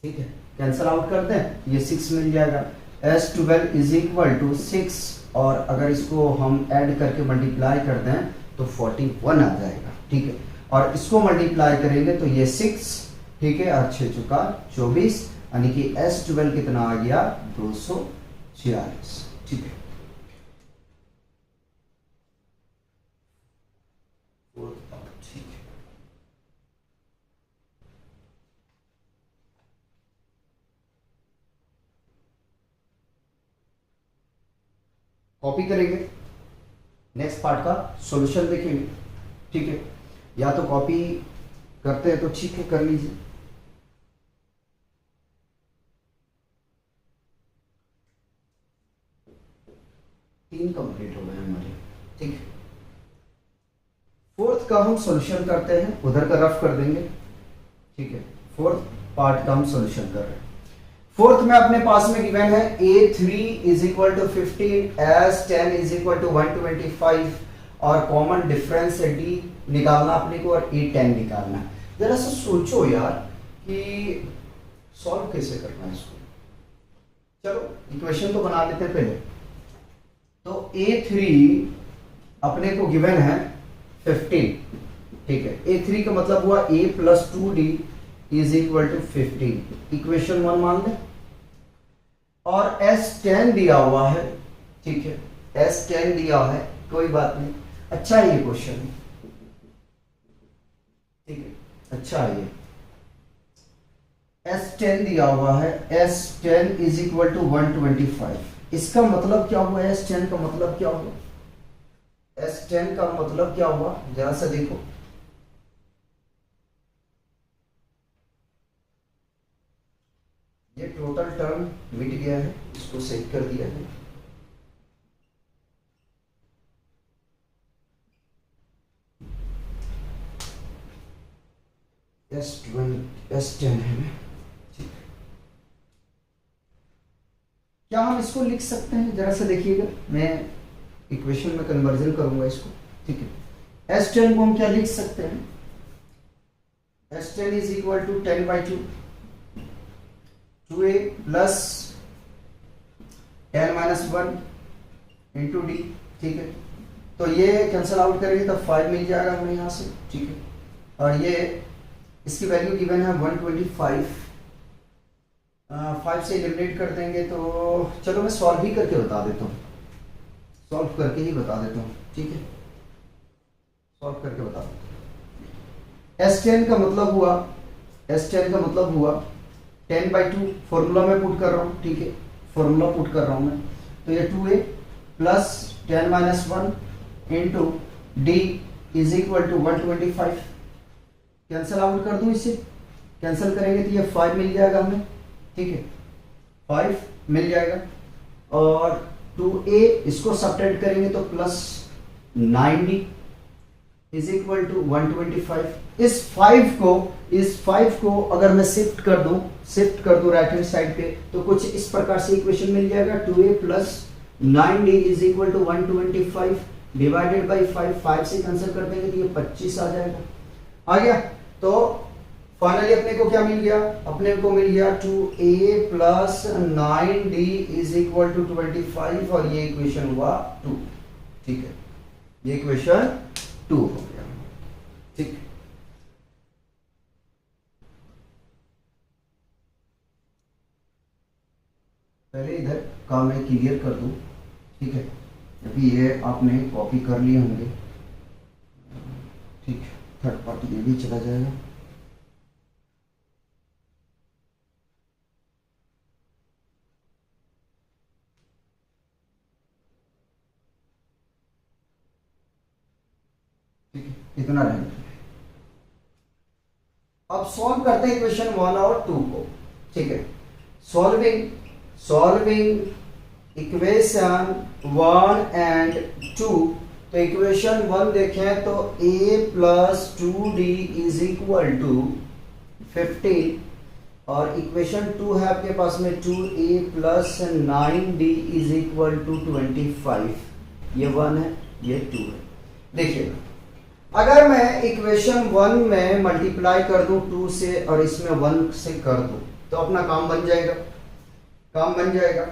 Speaker 1: ठीक है, कैंसल आउट कर दें, ये 6 मिल जाएगा। S12 इज इक्वल टू 6 और अगर इसको हम ऐड करके मल्टीप्लाई कर दें तो 41 आ जाएगा। ठीक है, और इसको मल्टीप्लाई करेंगे तो ये 6, ठीक है, 8 6 चुका 24 यानी कि S12 कितना आ गया 246। ठीक है, ठीक है। कॉपी करेंगे, नेक्स्ट पार्ट का सॉल्यूशन देखेंगे। ठीक है, या तो कॉपी करते हैं तो ठीक है, कर लीजिए। तीन कंप्लीट हो गए हमारे। ठीक है, फोर्थ का हम सॉल्यूशन करते हैं, उधर का रफ कर देंगे। ठीक है, फोर्थ पार्ट का हम सॉल्यूशन कर रहे हैं। फोर्थ में अपने पास में गिवन है A3 is equal to 15, S10 is equal to 125 और कॉमन डिफरेंस है D निकालना अपने को और A10 निकालना है। जरा सा सोचो यार कि सॉल्व कैसे करना है इसको। चलो इक्वेशन तो बना लेते हैं पहले। तो A3 अपने को गिवन है 15। ठीक है, A3 का मतलब हुआ A plus 2D is equal to 15, equation 1 मान लें। और S10 दिया हुआ है। ठीक है, S10 दिया है, कोई बात नहीं, अच्छा है ये क्वेश्चन। ठीक है, अच्छा है ये। S10 दिया हुआ है, S10 इज इक्वल टू 125। इसका मतलब क्या हुआ? S10 का मतलब क्या हुआ? S10 का मतलब क्या हुआ, जरा सा देखो। ये टोटल टर्म मिट गया है, इसको सेट कर दिया है। S10 है। क्या हम इसको लिख सकते हैं? जरा सा देखिएगा, मैं इक्वेशन में कन्वर्जन करूंगा इसको। ठीक है, S10 को हम क्या लिख सकते हैं? S10 is equal to 10/2, 2a plus 10 minus 1 into D. ठीक है, तो ये कैंसिल आउट करेंगे तो 5 मिल जाएगा हमें यहाँ से। ठीक है, और ये इसकी वैल्यू गिवन है 125। 5 से एलिमिनेट कर देंगे तो चलो मैं सॉल्व ही करके बता देता हूँ, सॉल्व करके ही बता देता हूँ। ठीक है, सॉल्व करके बता देता हूँ। S10 का मतलब हुआ, S10 का मतलब हुआ 10/2, फॉर्मूला में पुट कर रहा हूँ। ठीक है, फॉर्मूला पुट कर रहा हूँ मैं, तो ये 2a plus 10 minus 1 into D is equal to 125। Cancel out कर दूं, इसे कैंसिल करेंगे तो ये 5 मिल जाएगा हमें। ठीक है, 5 मिल जाएगा और 2a इसको सब्ट्रैक्ट करेंगे तो plus 9d is equal to 125। इस 5 को अगर मैं शिफ्ट कर दूं राइट हैंड साइड पे तो कुछ इस प्रकार से इक्वेशन मिल जाएगा। 2a plus 9d is equal to 125 divided by 5 से कैंसिल कर देंगे तो ये 25 आ जाएगा। आ गया, तो फाइनली अपने को क्या मिल गया? अपने को मिल गया 2a plus 9d is equal to 25 और ये इक्वेशन हुआ 2। ठीक है, ये इक्वेशन 2 हो गया। ठीक, पहले इधर का मैं क्लियर कर दूं। ठीक है, अभी ये आपने कॉपी कर लिए होंगे। ठीक है, थर्ड पार्टी ये भी चला जाएगा। ठीक है, इतना रहेगा। अब सॉल्व करते हैं इक्वेशन 1 और 2 को। ठीक है, सॉल्विंग इक्वेशन 1 एंड 2। तो इक्वेशन 1 देखें तो a plus 2d is equal to 15 और इक्वेशन 2 है आपके पास में 2a plus 9d is equal to 25। ये 1 है, ये 2 है। देखिएगा, अगर मैं इक्वेशन 1 में मल्टीप्लाई कर दूं 2 से और इसमें 1 से कर दूं तो अपना काम बन जाएगा, काम बन जाएगा।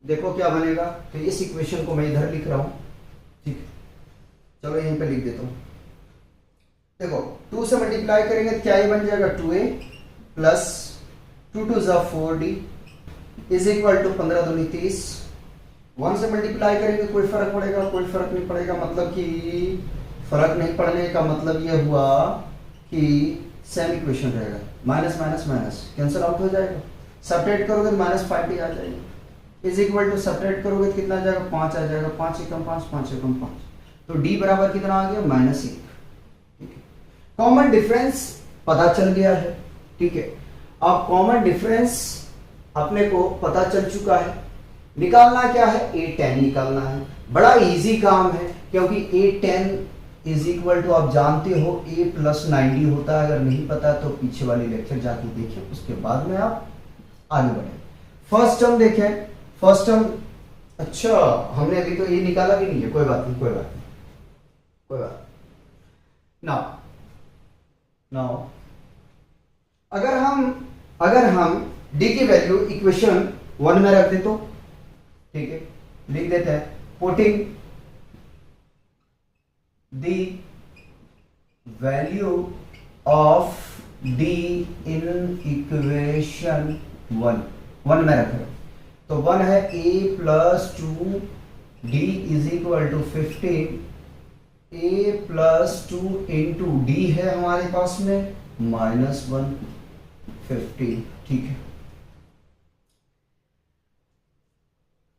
Speaker 1: देखो क्या बनेगा, तो इस इक्वेशन को मैं इधर लिख रहा हूं। ठीक है, चलो यहीं पे लिख देता हूं। देखो 2 से मल्टीप्लाई करेंगे तो क्या ही बन जाएगा 2a प्लस 2 2 जा 4D इज इक्वल टू 15 दूनी 30। 1 से मल्टीप्लाई करेंगे कोई फर्क पड़ेगा? कोई फर्क नहीं पड़ेगा। मतलब कि फर्क नहीं पड़ने का मतलब यह हुआ कि सेम इक्वेशन रहेगा, minus minus minus cancel out हो जाएगा। सब्ट्रैक्ट करोगे तो -5D आ जाएगी इज इक्वल टू सब्ट्रैक्ट करोगे तो कितना आ जाएगा? 5 आ जाएगा। 5 एकम 5, 5 एकम 5, तो D बराबर कितना आ गया? -1। ठीक है, कॉमन डिफरेंस पता चल गया है। ठीक है, अब कॉमन डिफरेंस अपने को पता चल चुका है। निकालना क्या है? A10 निकालना है। बड़ा इजी काम है, क्योंकि A10 इज इक्वल टू आप जानते हो A + 9D होता है। अगर नहीं पता तो पीछे वाली लेक्चर जाके देखिए, उसके बाद में आप आगे बढ़े। फर्स्ट टर्म देखें, फर्स्ट टर्म, अच्छा हमने अभी तो ये निकाला भी नहीं है, कोई बात नहीं, कोई बात नहीं, कोई बात। नाउ अगर हम D की वैल्यू इक्वेशन 1 में रख दे तो ठीक है, लिख देते हैं putting the value of D in equation 1 में रख रहे हो तो 1 है A + 2D is equal to 15। A + 2 into D है हमारे पास में -150। ठीक है,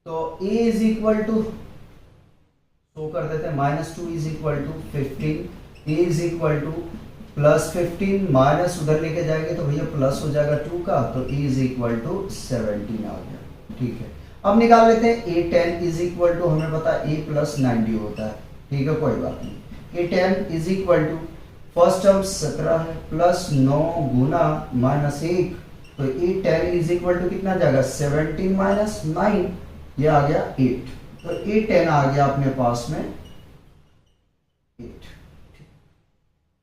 Speaker 1: तो A is equal to show कर देते हैं -2 is equal to 15। A is equal to +15 minus उधर लेके जाएंगे तो भैया प्लस हो जाएगा 2 का, तो A इज इक्वल टू 17 आ गया। ठीक है, अब निकाल लेते हैं A10 इज इक्वल टू, हमें पता A + 9D होता है। ठीक है, कोई बात नहीं। A10 is equal to first term 17 है प्लस 9 गुना -1, तो A10 इज इक्वल टू कितना जाएगा? 17 माइनस 9, ये आ गया 8। तो A10 आ गया अपने पास में 8।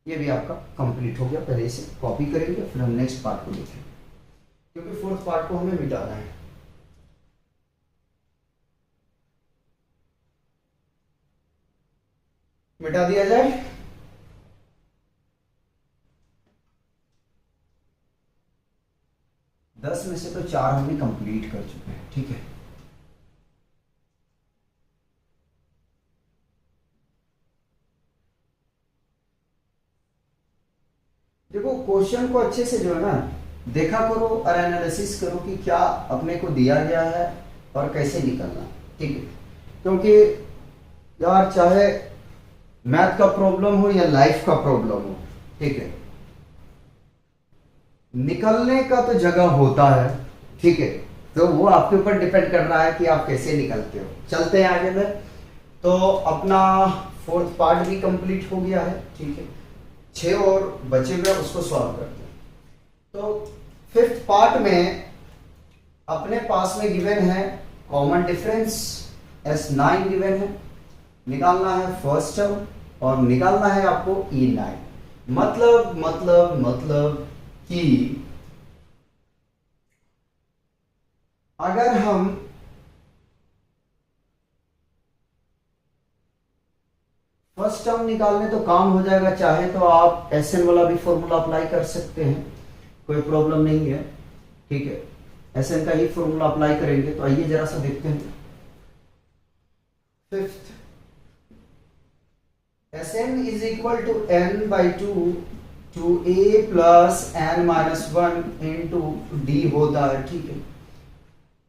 Speaker 1: ये भी आपका कंप्लीट हो गया। पहले इसे कॉपी करेंगे, फिर हम नेक्स्ट पार्ट को देखेंगे, क्योंकि फोर्थ पार्ट को हमें मिटाना है। मिटा दिया जाए। दस में से तो 4 हमने कंप्लीट कर चुके हैं। ठीक है, देखो क्वेश्चन को अच्छे से जो है ना देखा करो और एनालिसिस करो कि क्या अपने को दिया गया है और कैसे निकलना। ठीक है, क्योंकि यार चाहे मैथ का प्रॉब्लम हो या लाइफ का प्रॉब्लम हो, ठीक है, निकलने का तो जगह होता है। ठीक है, तो वो आपके ऊपर डिपेंड कर रहा है कि आप कैसे निकलते हो। चलते हैं आगे में। तो अपना फोर्थ पार्ट भी कंप्लीट हो गया है। ठीक है, 6 और बचे हुए उसको सॉल्व करते हैं। तो फिफ्थ पार्ट में अपने पास में गिवन है कॉमन डिफरेंस S9 गिवन है, निकालना है फर्स्ट टर्म और निकालना है आपको E9। मतलब कि अगर हम फर्स्ट टर्म निकालने तो काम हो जाएगा, चाहे तो आप SN वाला भी फॉर्मूला अप्लाई कर सकते हैं, कोई प्रॉब्लम नहीं है। ठीक है, SN का ही फॉर्मूला अप्लाई करेंगे। तो आइए जरा सा देखते हैं। Fifth, SN is equal to n/2 two A + n-1 into D होता है। ठीक है,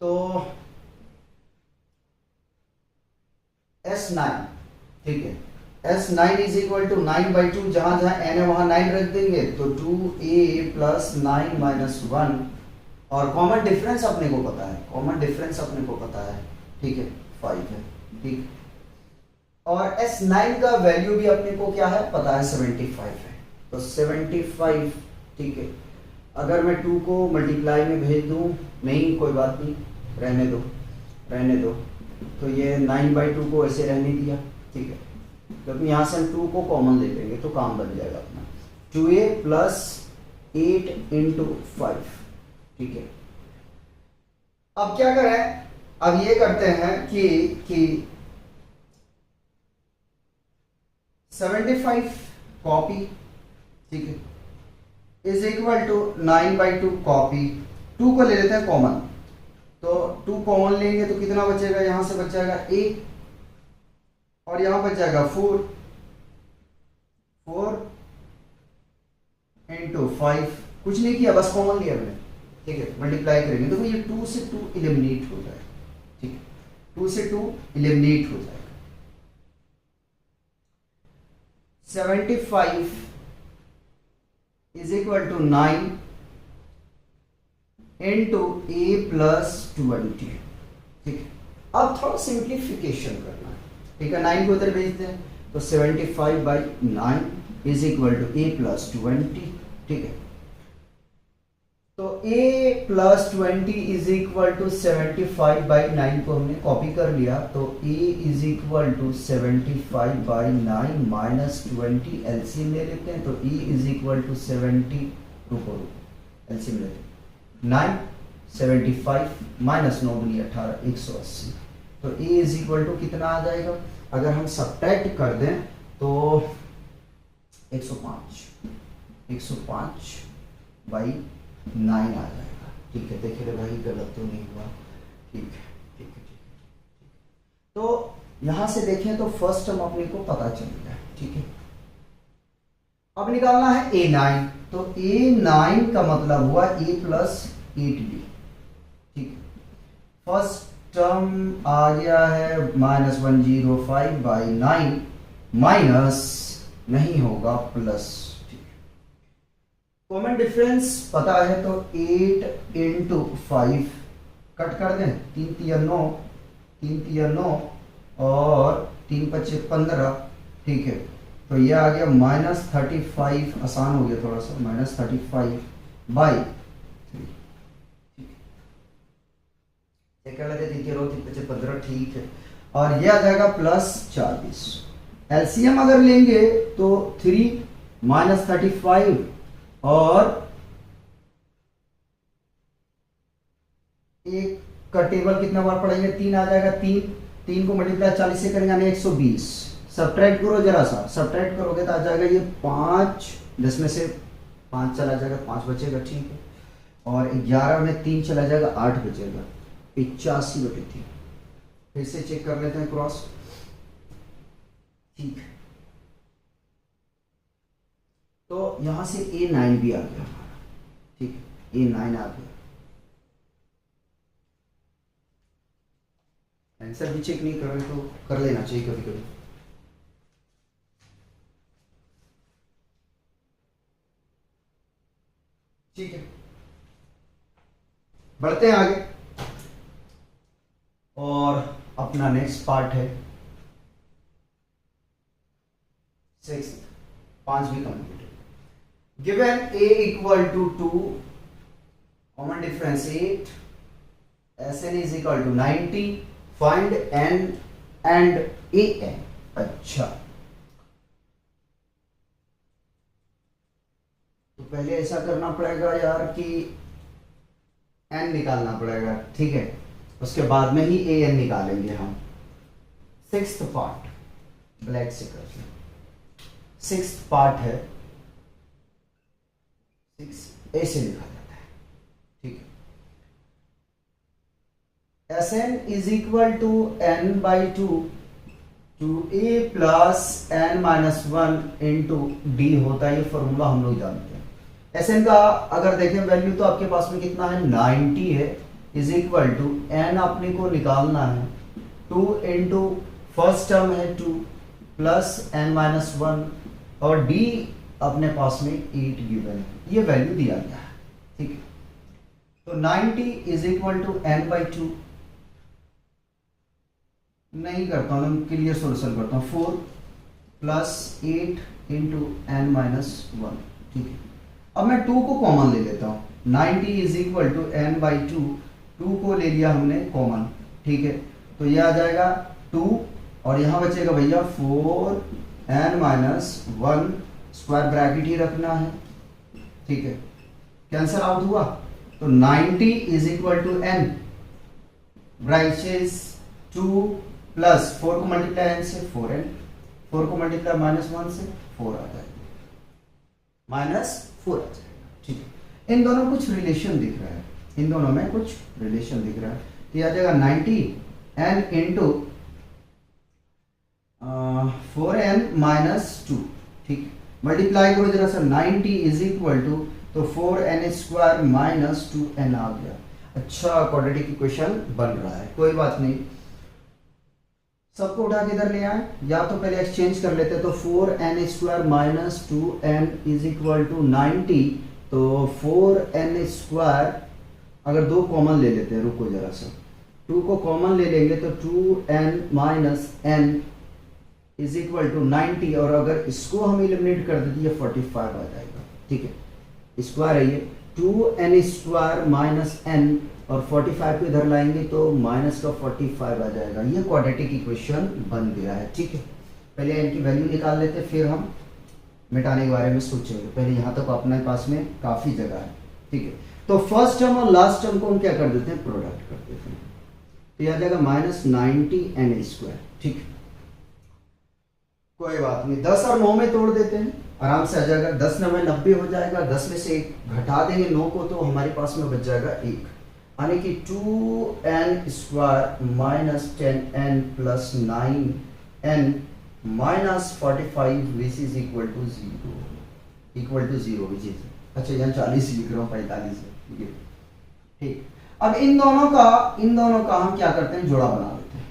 Speaker 1: तो S9, ठीक है, S9 इज इक्वल टू 9/2, जहां जहां n है वहां 9 रख देंगे तो 2A + 9-1, और कॉमन डिफरेंस अपने को पता है, कॉमन डिफरेंस अपने को पता है। ठीक है, 5 है। ठीक, और S9 का वैल्यू भी अपने को क्या है पता है, 75 है। तो 75, ठीक है, अगर मैं 2 को मल्टीप्लाई में भेज दूं, नहीं कोई बात नहीं, रहने दो, तो ये 9/2 को ऐसे रहने दिया। ठीक है, क्योंकि यहां से हम 2 को कॉमन ले लेंगे तो काम बन जाएगा अपना 2A + 8 इंटू 5। ठीक है, अब क्या करें, अब ये करते हैं कि 75 कॉपी, ठीक है, इज इक्वल टू 9/2 कॉपी, 2 को ले लेते हैं कॉमन, तो 2 कॉमन लेंगे तो कितना बचेगा, यहां से बच जाएगा 1 और यहां बच जाएगा 4 इंटू 5, कुछ नहीं किया बस कॉमन लिया मैंने, ठीक है। मल्टीप्लाई करेंगे तो ये 2 से 2 एलिमिनेट हो जाएगा, ठीक है, 2 से 2 एलिमिनेट हो जाएगा। 75 is equal to 9 into a plus 20, ठीक है। अब थोड़ा सिंप्लीफिकेशन करना है, ठीक है। 9 को उधर भेजते हैं तो 75/9 is equal to A plus 20, ठीक है। तो a plus 20 is equal to 75/9 को हमने कॉपी कर लिया, तो a is equal to 75/9 minus 20, LCM ले लेते हैं तो e is equal to 70, LCM लेते हैं 9 75 माइनस 9 दूनी 18 180, तो a इज इक्वल टू कितना आ जाएगा, अगर हम सब्ट्रैक्ट कर दें तो 105/9 आ जाएगा, ठीक है। देखिए रे भाई गलत तो नहीं हुआ, ठीक है, ठीक है, ठीक है। तो यहां से देखें तो फर्स्ट टर्म अपने को पता चल गया, ठीक है। अब निकालना है a9, तो a9 का मतलब हुआ a प्लस 8b, ठीक है। फर्स्ट टर्म आ गया है -105/9 माइनस नहीं होगा प्लस, कॉमन डिफरेंस पता है तो 8 इंटू 5 कट कर दें, 3 तिया 9, 3 तिया 9 और 3 पच्चे 15, ठीक है। तो ये आ गया -35, आसान हो गया थोड़ा सा, -35/3, ठीक है। लेते 3 रो 3 पच्चे 15, ठीक है। और ये आ जाएगा +40, एलसीएम अगर लेंगे तो 3 -35 और एक का टेबल कितना बार पढ़ेंगे, 3 आ जाएगा, 3 को मल्टीप्लाई 40 से करेंगे यानी 120, सब्ट्रैक्ट करो जरा सा, सब्ट्रैक्ट करोगे तो आ जाएगा ये 5, 10 में से 5 चला जाएगा, 5 बचेगा, ठीक है। और 11 में 3 चला जाएगा, 8 बचेगा, 85/3। फिर से चेक कर लेते हैं क्रॉस, ठीक है। तो यहां से a9 भी आ गया हमारा, ठीक है, a9 आ गया। आंसर भी चेक नहीं कर रहे तो कर लेना चाहिए कभी कभी। ठीक है, बढ़ते हैं आगे और अपना नेक्स्ट पार्ट है 6, 5 भी कंप्लीट है। Given a equal to 2, common difference 8, Sn is equal to 90, find n and an। अच्छा, तो पहले ऐसा करना पड़ेगा यार कि n निकालना पड़ेगा, ठीक है, उसके बाद में ही an निकालेंगे हम। 6th पार्ट ब्लैक से कर लें, 6th पार्ट है 6 ऐसे लिखा जाता है, ठीक है। Sn is equal to n/2 two a plus n-1 into D होता है, ये फॉर्मूला हम लोग जानते हैं। Sn का अगर देखें वैल्यू तो आपके पास में कितना है, 90 है, इज इक्वल टू n अपने को निकालना है 2 इंटू फर्स्ट टर्म है 2 प्लस n-1 और d अपने पास में 8 गिवन है, ये वैल्यू दिया गया है, ठीक है। तो 90 इज इक्वल टू n/2, नहीं करता हूं, मैं क्लियर सॉल्यूशन करता हूं, 4 प्लस 8 इंटू n-1, ठीक है। अब मैं 2 को कॉमन ले लेता हूं, 90 इज इक्वल टू n/2, 2 को ले लिया हमने कॉमन, ठीक है। तो ये आ जाएगा 2 और यहां बचेगा भैया 4n-1, स्क्वायर ब्रैकेट ही रखना है, ठीक है, कैंसल आउट हुआ। तो 90 is equal to n braces 2 plus 4 को मल्टीप्लाई n से 4n, 4 को मल्टीप्लाई -1 से 4 आ जाएगा, -4 आ जाएगा, ठीक है। इन दोनों कुछ रिलेशन दिख रहा है, इन दोनों में कुछ रिलेशन दिख रहा है, तो यह आ जाएगा 90 n इंटू 4n माइनस 2। ठीक, मल्टीप्लाई करो जरा सा, 90 इज इक्वल टू, तो 4n स्क्वायर माइनस 2n आ गया। अच्छा, क्वाड्रेटिक इक्वेशन बन रहा है, कोई बात नहीं। सबको उठा के इधर ले आए, या तो पहले एक्सचेंज कर लेते, तो 4n square minus 2n is equal to 90, तो 4n स्क्वायर अगर दो कॉमन ले लेते हैं, रुको जरा सा, 2 को कॉमन ले लेंगे तो 2n minus n is equal to 90, और अगर इसको हम एलिमिनेट कर देते ये 45 आ जाएगा। ठीक है, स्क्वायर है ये, 2n स्क्वायर माइनस n, और 45 को इधर लाएंगे तो माइनस का 45 आ जाएगा। ये क्वाड्रेटिक इक्वेशन बन गया है। ठीक है, पहले n की वैल्यू निकाल लेते, फिर हम मिटाने के बारे में सोचेंगे। पहले यहाँ तक अपने पास में काफ़ी जगह है। ठीक है, तो फर्स्ट टर्म और लास्ट टर्म को हम क्या कर देते हैं, प्रोडक्ट कर देते हैं, तो यह आ जाएगा माइनस 90n स्क्वायर। ठीक है, कोई बात नहीं, 10 और 9 में तोड़ देते हैं, आराम से आ जाएगा, 10 9 90 हो जाएगा, 10 में से 1 घटा देंगे 9 को, तो हमारे पास में बच जाएगा 1, यानी कि 2n square minus 10n plus 9n minus 45 which is equal to 0 which is, अच्छा यहाँ 40 लिख रहा हूँ, 45 है। ठीक है, ठीक, अब इन दोनों का हम क्या करते हैं, जोड़ा बना देते हैं।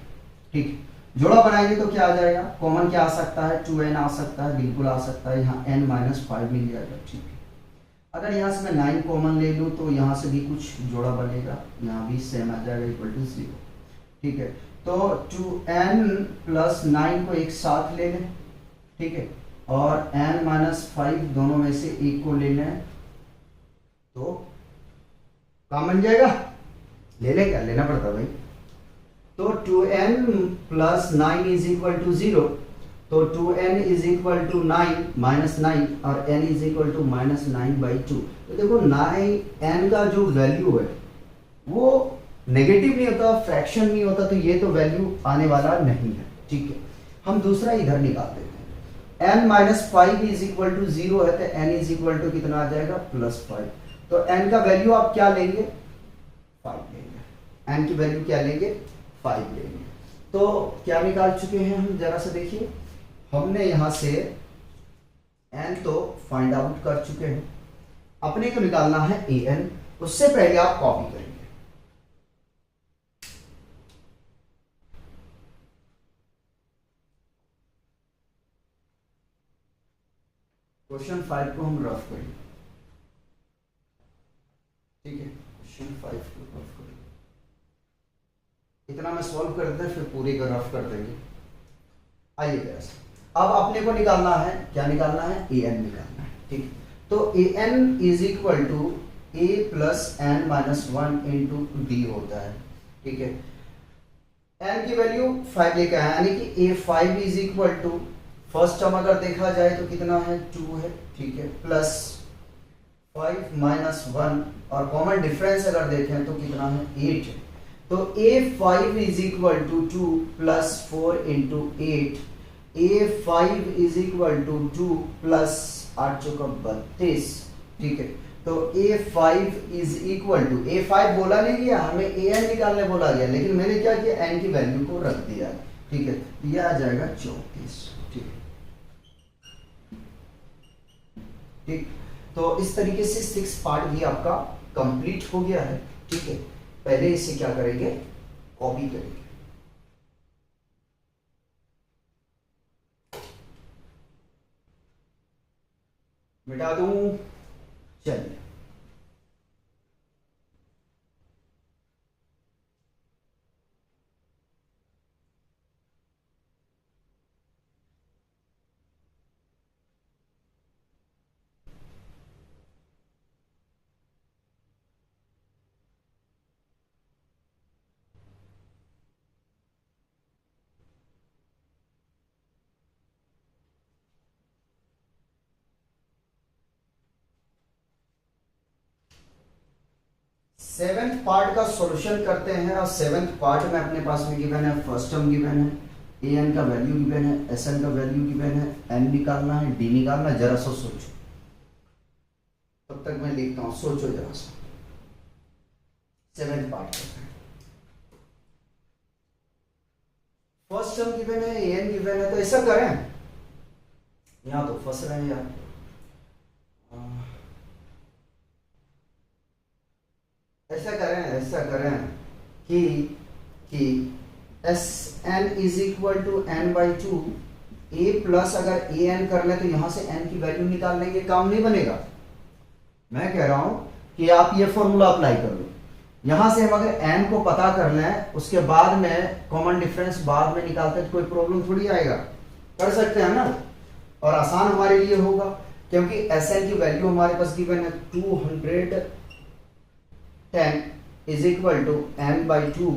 Speaker 1: ठीक, जोड़ा बनाएंगे तो क्या आ जाएगा, कॉमन क्या आ सकता है, 2n आ सकता है, बिल्कुल आ सकता है, यहाँ n माइनस 5 मिल जाएगा। ठीक है, अगर यहाँ से मैं 9 कॉमन ले लूँ तो यहाँ से भी कुछ जोड़ा बनेगा, यहाँ भी सेम आ जाएगा, इक्वल टू 0। ठीक है, तो 2n प्लस 9 को एक साथ ले लें। ठीक है, और n माइनस 5 दोनों में से एक को ले लें, तो काम बन जाएगा, ले लें, क्या लेना पड़ता भाई, तो 2n plus 9 is equal to 0, तो 2n is equal to 9 minus 9, और n is equal to minus 9/2। तो देखो 9n का जो वैल्यू है वो नेगेटिव नहीं होता, फ्रैक्शन नहीं होता, तो ये तो वैल्यू आने वाला नहीं है। ठीक है, हम दूसरा इधर निकाल देते हैं, n minus 5 is equal to 0 है, तो n इज इक्वल टू कितना आ जाएगा, प्लस 5। तो n का वैल्यू आप क्या लेंगे, 5 लेंगे, n की वैल्यू क्या लेंगे, 5 लेंगे। तो क्या निकाल चुके हैं हम, जरा सा देखिए, हमने यहां से n तो फाइंड आउट कर चुके हैं, अपने को निकालना है an, उससे पहले आप कॉपी करेंगे। क्वेश्चन 5 को हम रफ करेंगे। ठीक है, क्वेश्चन 5 को रफ करेंगे, इतना मैं सॉल्व कर देता, फिर पूरे का रफ कर देंगे। आइए जैसे, अब अपने को निकालना है, क्या निकालना है, an निकालना है। ठीक, तो an is equal to a plus n minus 1 into d होता है। ठीक है, n की वैल्यू 5 लेकर आए, यानी कि a5 is equal to, first term अगर देखा जाए तो कितना है, 2 है। ठीक है, प्लस 5 माइनस 1, और कॉमन डिफरेंस अगर देखें तो कितना है, 8 है। तो a5 is equal to 2 plus 4 into 8, a5 is equal to 2 plus 8 चौका 32। ठीक है, तो a5 is equal to, a5 बोला नहीं गया, हमें an निकालने बोला गया, लेकिन मैंने क्या किया, n की वैल्यू को रख दिया। ठीक है, यह आ जाएगा 34। ठीक है, ठीक, तो इस तरीके से 6 पार्ट भी आपका कंप्लीट हो गया है। ठीक है, पहले इसे क्या करेंगे, कॉपी करेंगे। मिटा दूं, चलिए, सेवेंथ पार्ट का सॉल्यूशन करते हैं। और सेवेंथ पार्ट में अपने पास में गिवन है, फर्स्ट टर्म गिवन है, an का वैल्यू गिवन है, sn का वैल्यू गिवन है, n निकालना है, d निकालना है। जरा सा सोचो, तब तक मैं लिखता हूं, सोचो जरा सा। सेवेंथ पार्ट करते हैं। फर्स्ट टर्म गिवन है, एन गिवन है, तो ऐसा करें, यहां तो फंस रहे हैं यार। ऐसा करें कि S N is equal to n by two A plus, अगर ए एन कर ले तो यहां से एन की वैल्यू निकाल लेंगे, काम नहीं बनेगा। मैं कह रहा हूं कि आप ये फॉर्मूला अप्लाई कर लो, यहां से हम अगर एन को पता कर लें, उसके बाद में कॉमन डिफरेंस बाद में निकालते हैं तो कोई प्रॉब्लम थोड़ी आएगा, कर सकते हैं ना, और आसान हमारे लिए होगा, क्योंकि एस एन की वैल्यू हमारे पास गिवन है 210 is equal to n by two.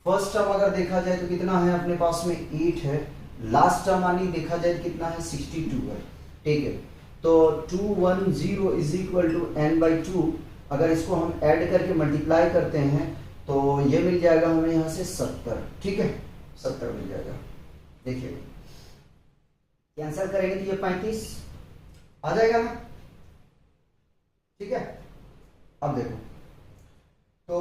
Speaker 1: First term अगर देखा जाए तो कितना है अपने पास में 8 है, लास्ट टर्म आनी देखा जाए तो कितना है 62 है, ठीक है। तो 210 is equal to n by two, अगर इसको हम ऐड करके मल्टीप्लाई करते हैं तो ये मिल जाएगा हमें यहाँ से 70, ठीक है, 70 मिल जाएगा। देखिए कैंसिल करेंगे तो ये 35 आ जाएगा ना, ठीक है। अब देखो तो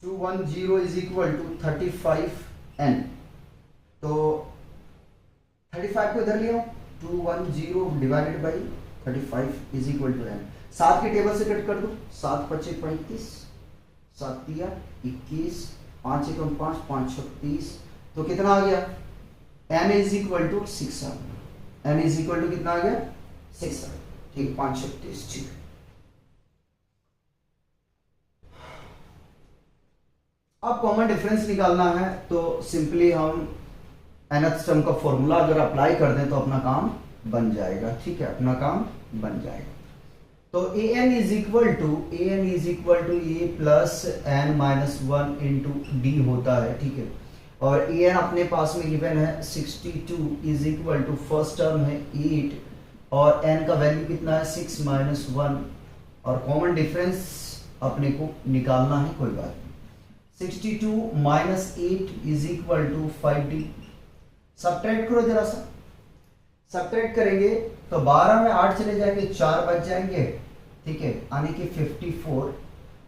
Speaker 1: 210 इज इक्वल टू 35n, तो 35 को इधर ले आओ, 210 divided by 35 is equal to n, 7 के टेबल से कट कर दो, 7 पचे 35, 7 तिया 21, 5 एकम 5, 5 36, तो कितना आ गया, n is equal to 6, n is equal to कितना आ गया 6, ठीक, 5 36, ठीक। अब कॉमन डिफरेंस निकालना है तो सिंपली हम nth टर्म का फॉर्मूला अगर अप्लाई कर दें तो अपना काम बन जाएगा, ठीक है, अपना काम बन जाएगा। तो a n is equal to A plus N minus 1 into D होता है, ठीक है। और ए एन अपने पास में गिवन है 62 is equal to first term है 8 और एन का वैल्यू कितना है 6 माइनस 1, और कॉमन डिफरेंस अपने को निकालना है, कोई बात नहीं। 62 minus 8 is equal to 5d, subtract करो जरा सा, सब्ट्रैक्ट करेंगे तो 12 में 8 चले जाएंगे, 4 बच जाएंगे, ठीक है, यानी कि 54,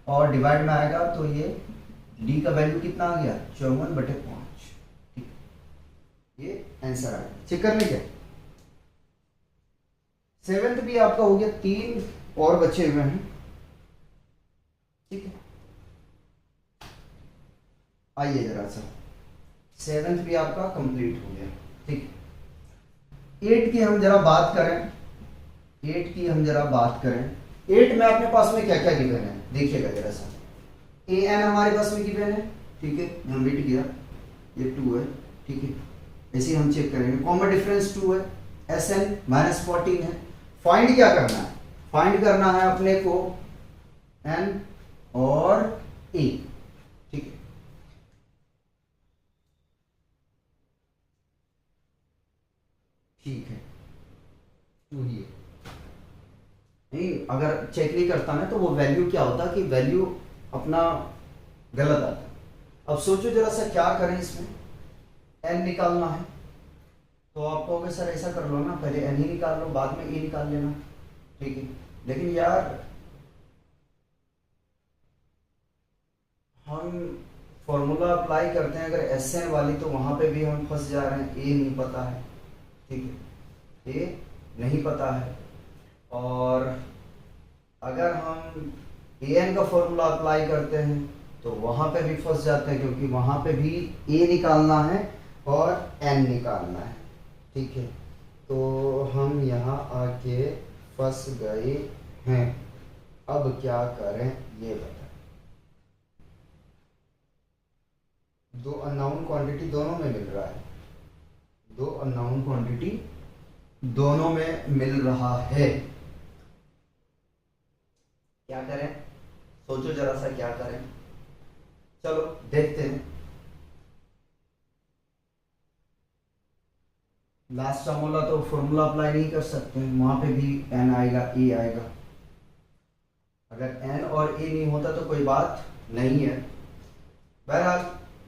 Speaker 1: और डिवाइड में आएगा तो ये d का वैल्यू कितना आ गया 54/5, ठीक, ये आंसर आ गया। चेक कर लीजिए, 7th भी आपका हो गया, 3 और बचे हुए हैं, ठीक है। आइए जरा सा, 7th भी आपका कंप्लीट हो गया, ठीक। 8 की हम जरा बात करें, 8 की हम जरा बात करें, 8 में अपने पास में क्या क्या गिवन है देखिएगा जरा सा। ए एन हमारे पास में गिवन है, ठीक है, यहाँ मिट गया, ये 2 है, ठीक है, ऐसे हम चेक करेंगे। कॉमन डिफरेंस 2 है, एस एन माइनस 14 है। फाइंड क्या करना है, फाइंड करना है अपने को एन और ए, ठीक है। ठीक है, 2 ही है, नहीं अगर चेक नहीं करता ना तो वो वैल्यू क्या होता कि वैल्यू अपना गलत आता। अब सोचो जरा सा क्या करें, इसमें n निकालना है तो आप कहोगे सर ऐसा कर लो ना, पहले n ही निकाल लो बाद में e निकाल लेना, ठीक है। लेकिन यार हम फॉर्मूला अप्लाई करते हैं अगर एस एन वाली तो वहां पे भी हम फंस जा रहे हैं, ए नहीं पता है, ठीक है, ए नहीं पता है। और अगर हम ए एन का फॉर्मूला अप्लाई करते हैं तो वहां पे भी फंस जाते हैं, क्योंकि वहां पे भी ए निकालना है और एन निकालना है, ठीक है। तो हम यहाँ आके फंस गए हैं, अब क्या करें ये बताएं। 2 अननोन क्वांटिटी दोनों में मिल रहा है, 2 अननोन क्वांटिटी दोनों में मिल रहा है, क्या करें, सोचो जरा सा क्या करें, चलो देखते हैं। लास्ट फॉर्मूला तो फॉर्मूला अप्लाई नहीं कर सकते हैं, वहां पे भी एन आएगा ए आएगा, अगर एन और ए नहीं होता तो कोई बात नहीं है। बहरहाल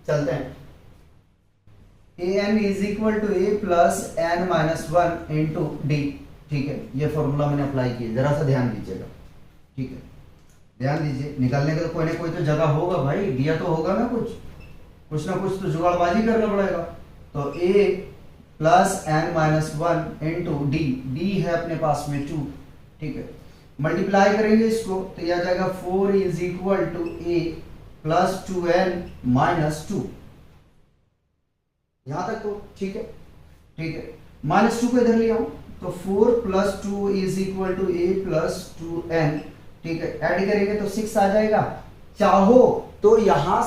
Speaker 1: चलते हैं, a n is equal to A plus N minus 1 into D, ठीक है, ये फॉर्मूला मैंने अप्लाई किया, जरा सा ध्यान दीजिएगा, ठीक है। ध्यान दीजिए, निकालने का कोई ना कोई तो जगह होगा भाई, दिया तो होगा ना कुछ ना कुछ तो जुगाड़बाजी करना पड़ेगा। तो a plus N minus one into d, d है अपने पास में 2, ठीक है। मल्टीप्लाई करेंगे इसको तो यह आ जाएगा 4 is equal to A plus 2n minus 2। यहां तक तो ठीक है, ठीक है। माइनस 2 को इधर ले आओ तो 4 plus 2 is equal to A plus 2n, ठीक है। ऐड करेंगे तो 6 आ जाएगा। चाहो तो यहां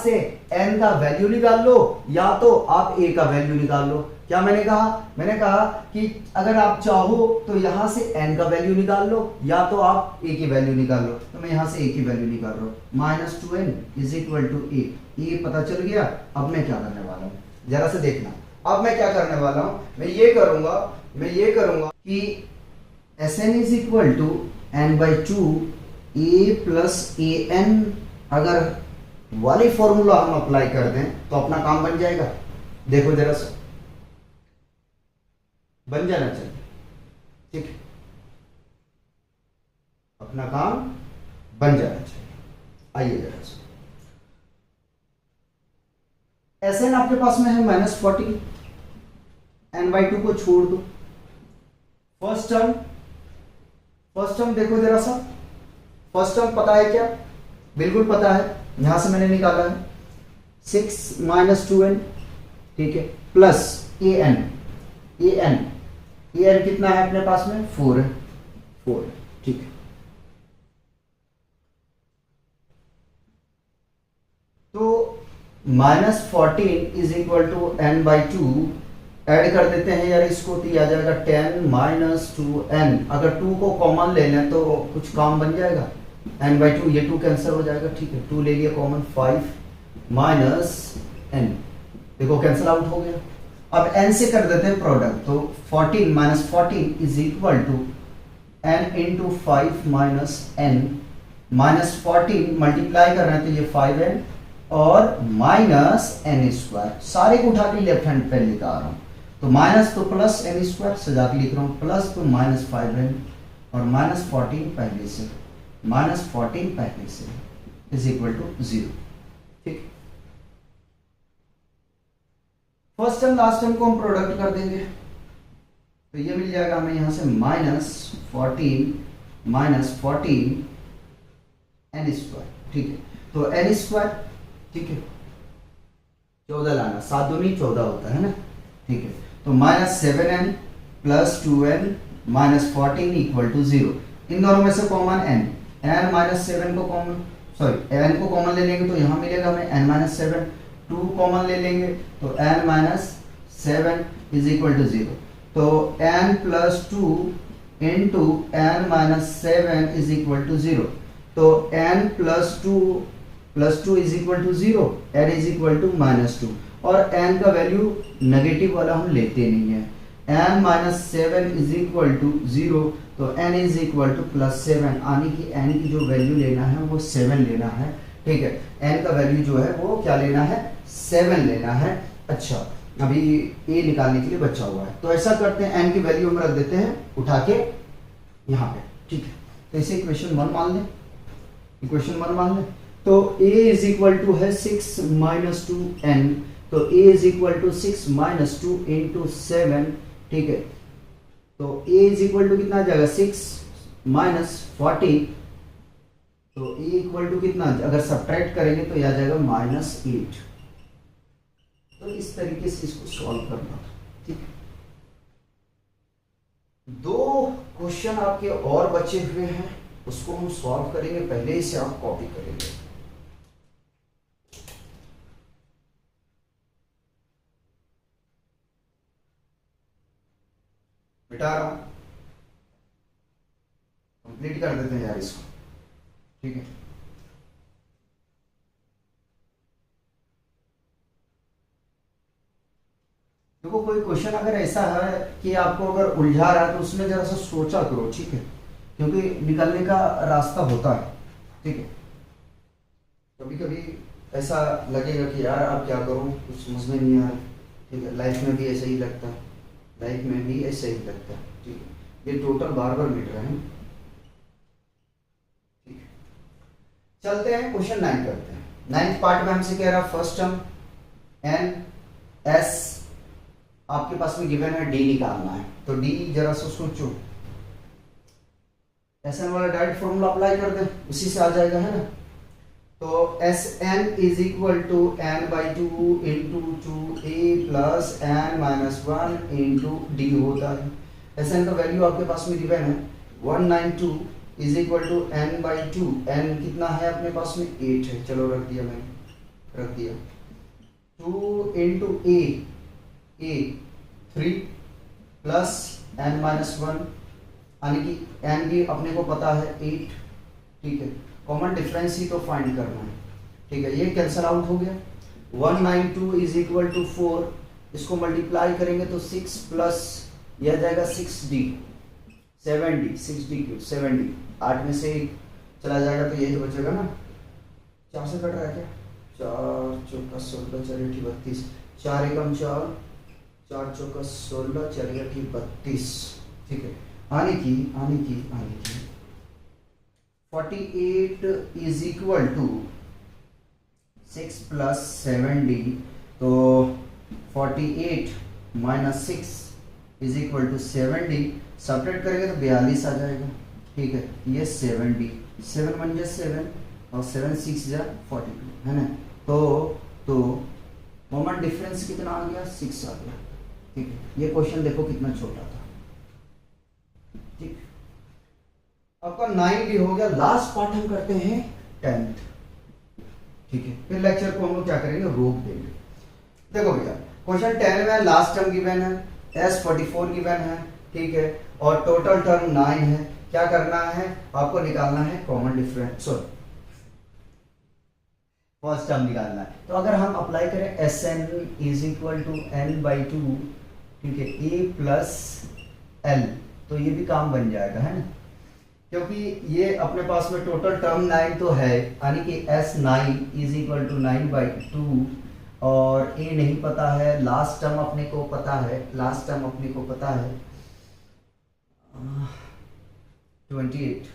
Speaker 1: से n का वैल्यू निकाल लो, या तो आप a का वैल्यू निकाल लो। क्या मैंने कहा कि अगर आप चाहो तो यहां से n का वैल्यू निकाल लो, या तो आप a की वैल्यू निकाल लो। तो मैं यहां से a की वैल्यू निकाल रहा हूं, minus 2n is equal to a। ये पता चल गया। अब मैं क्या करने वाला हूं, जरा से देखना। अब मैं क्या करने वाला हूं, मैं ये करूंगा कि Sn is equal to n by 2 a plus a n. अगर वाली फॉर्मूला हम अप्लाई कर दें तो अपना काम बन जाएगा। देखो जरा सा, बन जाना चाहिए, ठीक है। अपना काम बन जाना चाहिए। आइए जरा सा, Sn आपके पास में है माइनस 40, n बाई 2 को छोड़ दो। फर्स्ट टर्म देखो जरा सा, फर्स्ट टर्म पता है क्या? बिल्कुल पता है, यहां से मैंने निकाला है 6 माइनस 2n, ठीक है, प्लस ए एन कितना है अपने पास में? 4 है, ठीक है। तो minus 14 is equal to n by 2, add कर देते हैं यार इसको, तो आ जाएगा 10 माइनस 2n। अगर 2 को कॉमन ले लें तो कुछ काम बन जाएगा। n बाई 2, ये 2 कैंसिल हो जाएगा, ठीक है। 2 ले लिया कॉमन, 5 माइनस n, देखो कैंसिल आउट हो गया। अब n से कर देते हैं प्रोडक्ट, तो 14 minus 14 is equal to n into 5 minus n। Minus 14 multiply कर रहे हैं तो ये 5n और माइनस n स्क्वायर, सारे को उठा के लेफ्ट हैंड पे लेकर आ रहा हूं। तो माइनस तो प्लस n स्क्वायर सजा के लिख रहा हूं, प्लस तो माइनस 5n और माइनस 14 पहले से इज इक्वल टू 0, ठीक। फर्स्ट टर्म लास्ट टर्म को हम प्रोडक्ट कर देंगे तो ये मिल जाएगा हमें यहां से माइनस 14 n स्क्वायर, ठीक है। तो n स्क्वायर, ठीक है, 14 लाना, 7 दूनी 14 होता है ना, ठीक है। तो minus 7n plus 2n minus 14 equal to 0। इन दोनों में से कॉमन n माइनस 7 को कॉमन, सॉरी n को कॉमन ले लेंगे तो यहाँ मिलेगा हमें n माइनस 7। 2 कॉमन ले लेंगे तो n minus 7 is equal to 0। तो n plus 2 into n minus 7 is equal to 0। तो n plus 2 is equal to 0, n is equal to minus 2, और n का वैल्यू नेगेटिव वाला हम लेते नहीं है। n minus 7 is equal to 0, तो n is equal to plus 7, यानी कि n की जो वैल्यू लेना है वो 7 लेना है, ठीक है। n का वैल्यू जो है वो क्या लेना है? 7 लेना है। अच्छा, अभी a निकालने के लिए बचा हुआ है, तो ऐसा करते हैं n की वैल्यू हम रख देते हैं उठा के यहाँ पे, ठीक है। तो इसे इक्वेशन 1 मान लें, तो a इज इक्वल टू है 6 माइनस 2n, तो a is equal to 6 minus 2 into 7, ठीक है। तो a इज इक्वल टू कितना आ जाएगा? 6 माइनस 40, तो a इक्वल टू कितना, अगर सब्ट्रैक्ट करेंगे तो यह आ जाएगा माइनस 8। तो इस तरीके से इसको सॉल्व करना, ठीक है। 2 क्वेश्चन आपके और बचे हुए हैं, उसको हम सॉल्व करेंगे, पहले इसे आप कॉपी करेंगे। मिटा रहा हूं, कंप्लीट कर देते हैं यार इसको, ठीक है। देखो कोई क्वेश्चन अगर ऐसा है कि आपको अगर उलझा रहा है तो उसमें जरा सा सोचा करो, ठीक है, क्योंकि निकलने का रास्ता होता है, ठीक है। कभी कभी ऐसा लगेगा कि यार अब क्या करूं, कुछ समझ में नहीं आ रहा, ठीक है। लाइफ में भी ऐसा ही लगता है, ठीक है। ये टोटल बार बार मिट रहे हैं। चलते हैं क्वेश्चन 9 करते हैं। 9th पार्ट में हमसे कह रहा फर्स्ट टर्म एन एस आपके पास में गिवन है, डी निकालना है। तो डी जरा सा सोचो, एस एन वाला डायरेक्ट फॉर्मूला अप्लाई कर दे, उसी से आ जाएगा, है ना। तो S N is equal to n by two into two A plus N minus one into D होता है। एस एन का वैल्यू आपके पास में गिवन है 192 is equal to n by two. N कितना है अपने पास में 8 है, चलो रख दिया मैंने, रख दिया। 2 इंटू ए 3 प्लस एन माइनस वन, यानी कि एन भी अपने को पता है 8, ठीक है। कॉमन डिफरेंस ही तो फाइंड करना है, ठीक है। ये कैंसल आउट हो गया। 192 इज इक्वल टू 4, इसको मल्टीप्लाई करेंगे तो 6 प्लस यह जाएगा 6d 7d 6d cube 7d, 8 में से 1 चला जाएगा तो यही तो बचेगा ना। 4 से कट रहा है क्या? 4 चौका 16 4 अठी 32, 4 एकम 4 4 चौका 16 4 अठी 32, ठीक है। आने की 48 is equal to 6 plus 7d, तो 48 minus 6 is equal to 7d, subtract करेंगे तो 42 आ जाएगा, ठीक है। ये 7d, 7 1 जा 7 और 7 6 जा 42, है ना। तो कॉमन डिफरेंस कितना आ गया? 6 आ गया, ठीक है। ये क्वेश्चन देखो कितना छोटा था, ठीक। आपका 9 भी हो गया। लास्ट पार्ट हम करते हैं 10th, ठीक है। फिर लेक्चर को हम लोग क्या करेंगे, रोक देंगे। देखो भैया क्वेश्चन 10 में लास्ट टर्म गिवन है, S44 गिवन है, ठीक है, और टोटल टर्म 9 है। क्या करना है आपको? निकालना है common difference, sorry first term निकालना है। तो अगर हम अप्लाई करें S N is equal to n by two, ठीक है, ए प्लस एल, तो ये भी काम बन जाएगा, है ना। क्योंकि ये अपने पास में टोटल टर्म 9 तो है, यानी कि S9 is equal to 9 by two, और ए नहीं पता है, लास्ट टर्म अपने को पता है, लास्ट टर्म अपने को पता है 28,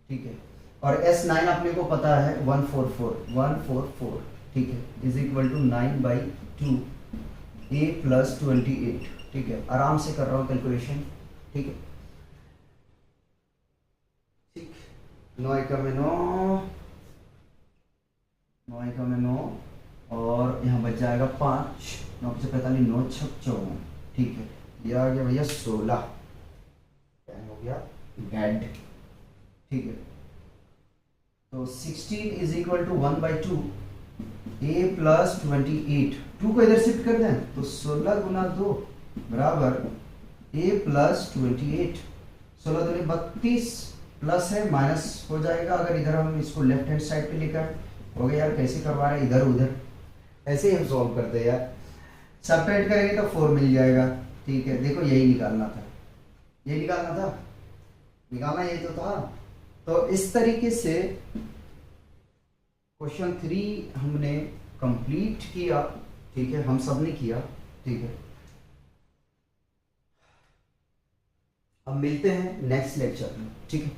Speaker 1: ठीक है, और S9 अपने को पता है 144, ठीक है, is equal to 9 by two A plus 28, ठीक है। आराम से कर रहा हूँ कैलकुलेशन, ठीक है, ठीक। 9 एकम में 9 और यहाँ बच जाएगा 5, 9 से 45, 9 6 54, ठीक है। ये आ गया भैया 16, हो गया डेड, ठीक है। तो 16 is equal to 1 by two A plus 28, 2 को इधर शिफ्ट कर दें तो 16 गुना 2 बराबर ए प्लस 28, 16 दूनी 32, प्लस है माइनस हो जाएगा अगर इधर हम इसको लेफ्ट हैंड साइड पे लेकर। हो गया यार, कैसे करवा रहे हैं, इधर उधर ऐसे ही हम सॉल्व करते हैं यार। सब्ट्रैक्ट करेंगे तो 4 मिल जाएगा, ठीक है। देखो यही निकालना था, यही निकालना था, निकालना यही तो था। तो इस तरीके से क्वेश्चन 3 हमने कंप्लीट किया, ठीक है, हम सब ने किया, ठीक है। अब मिलते हैं नेक्स्ट लेक्चर में, ठीक है।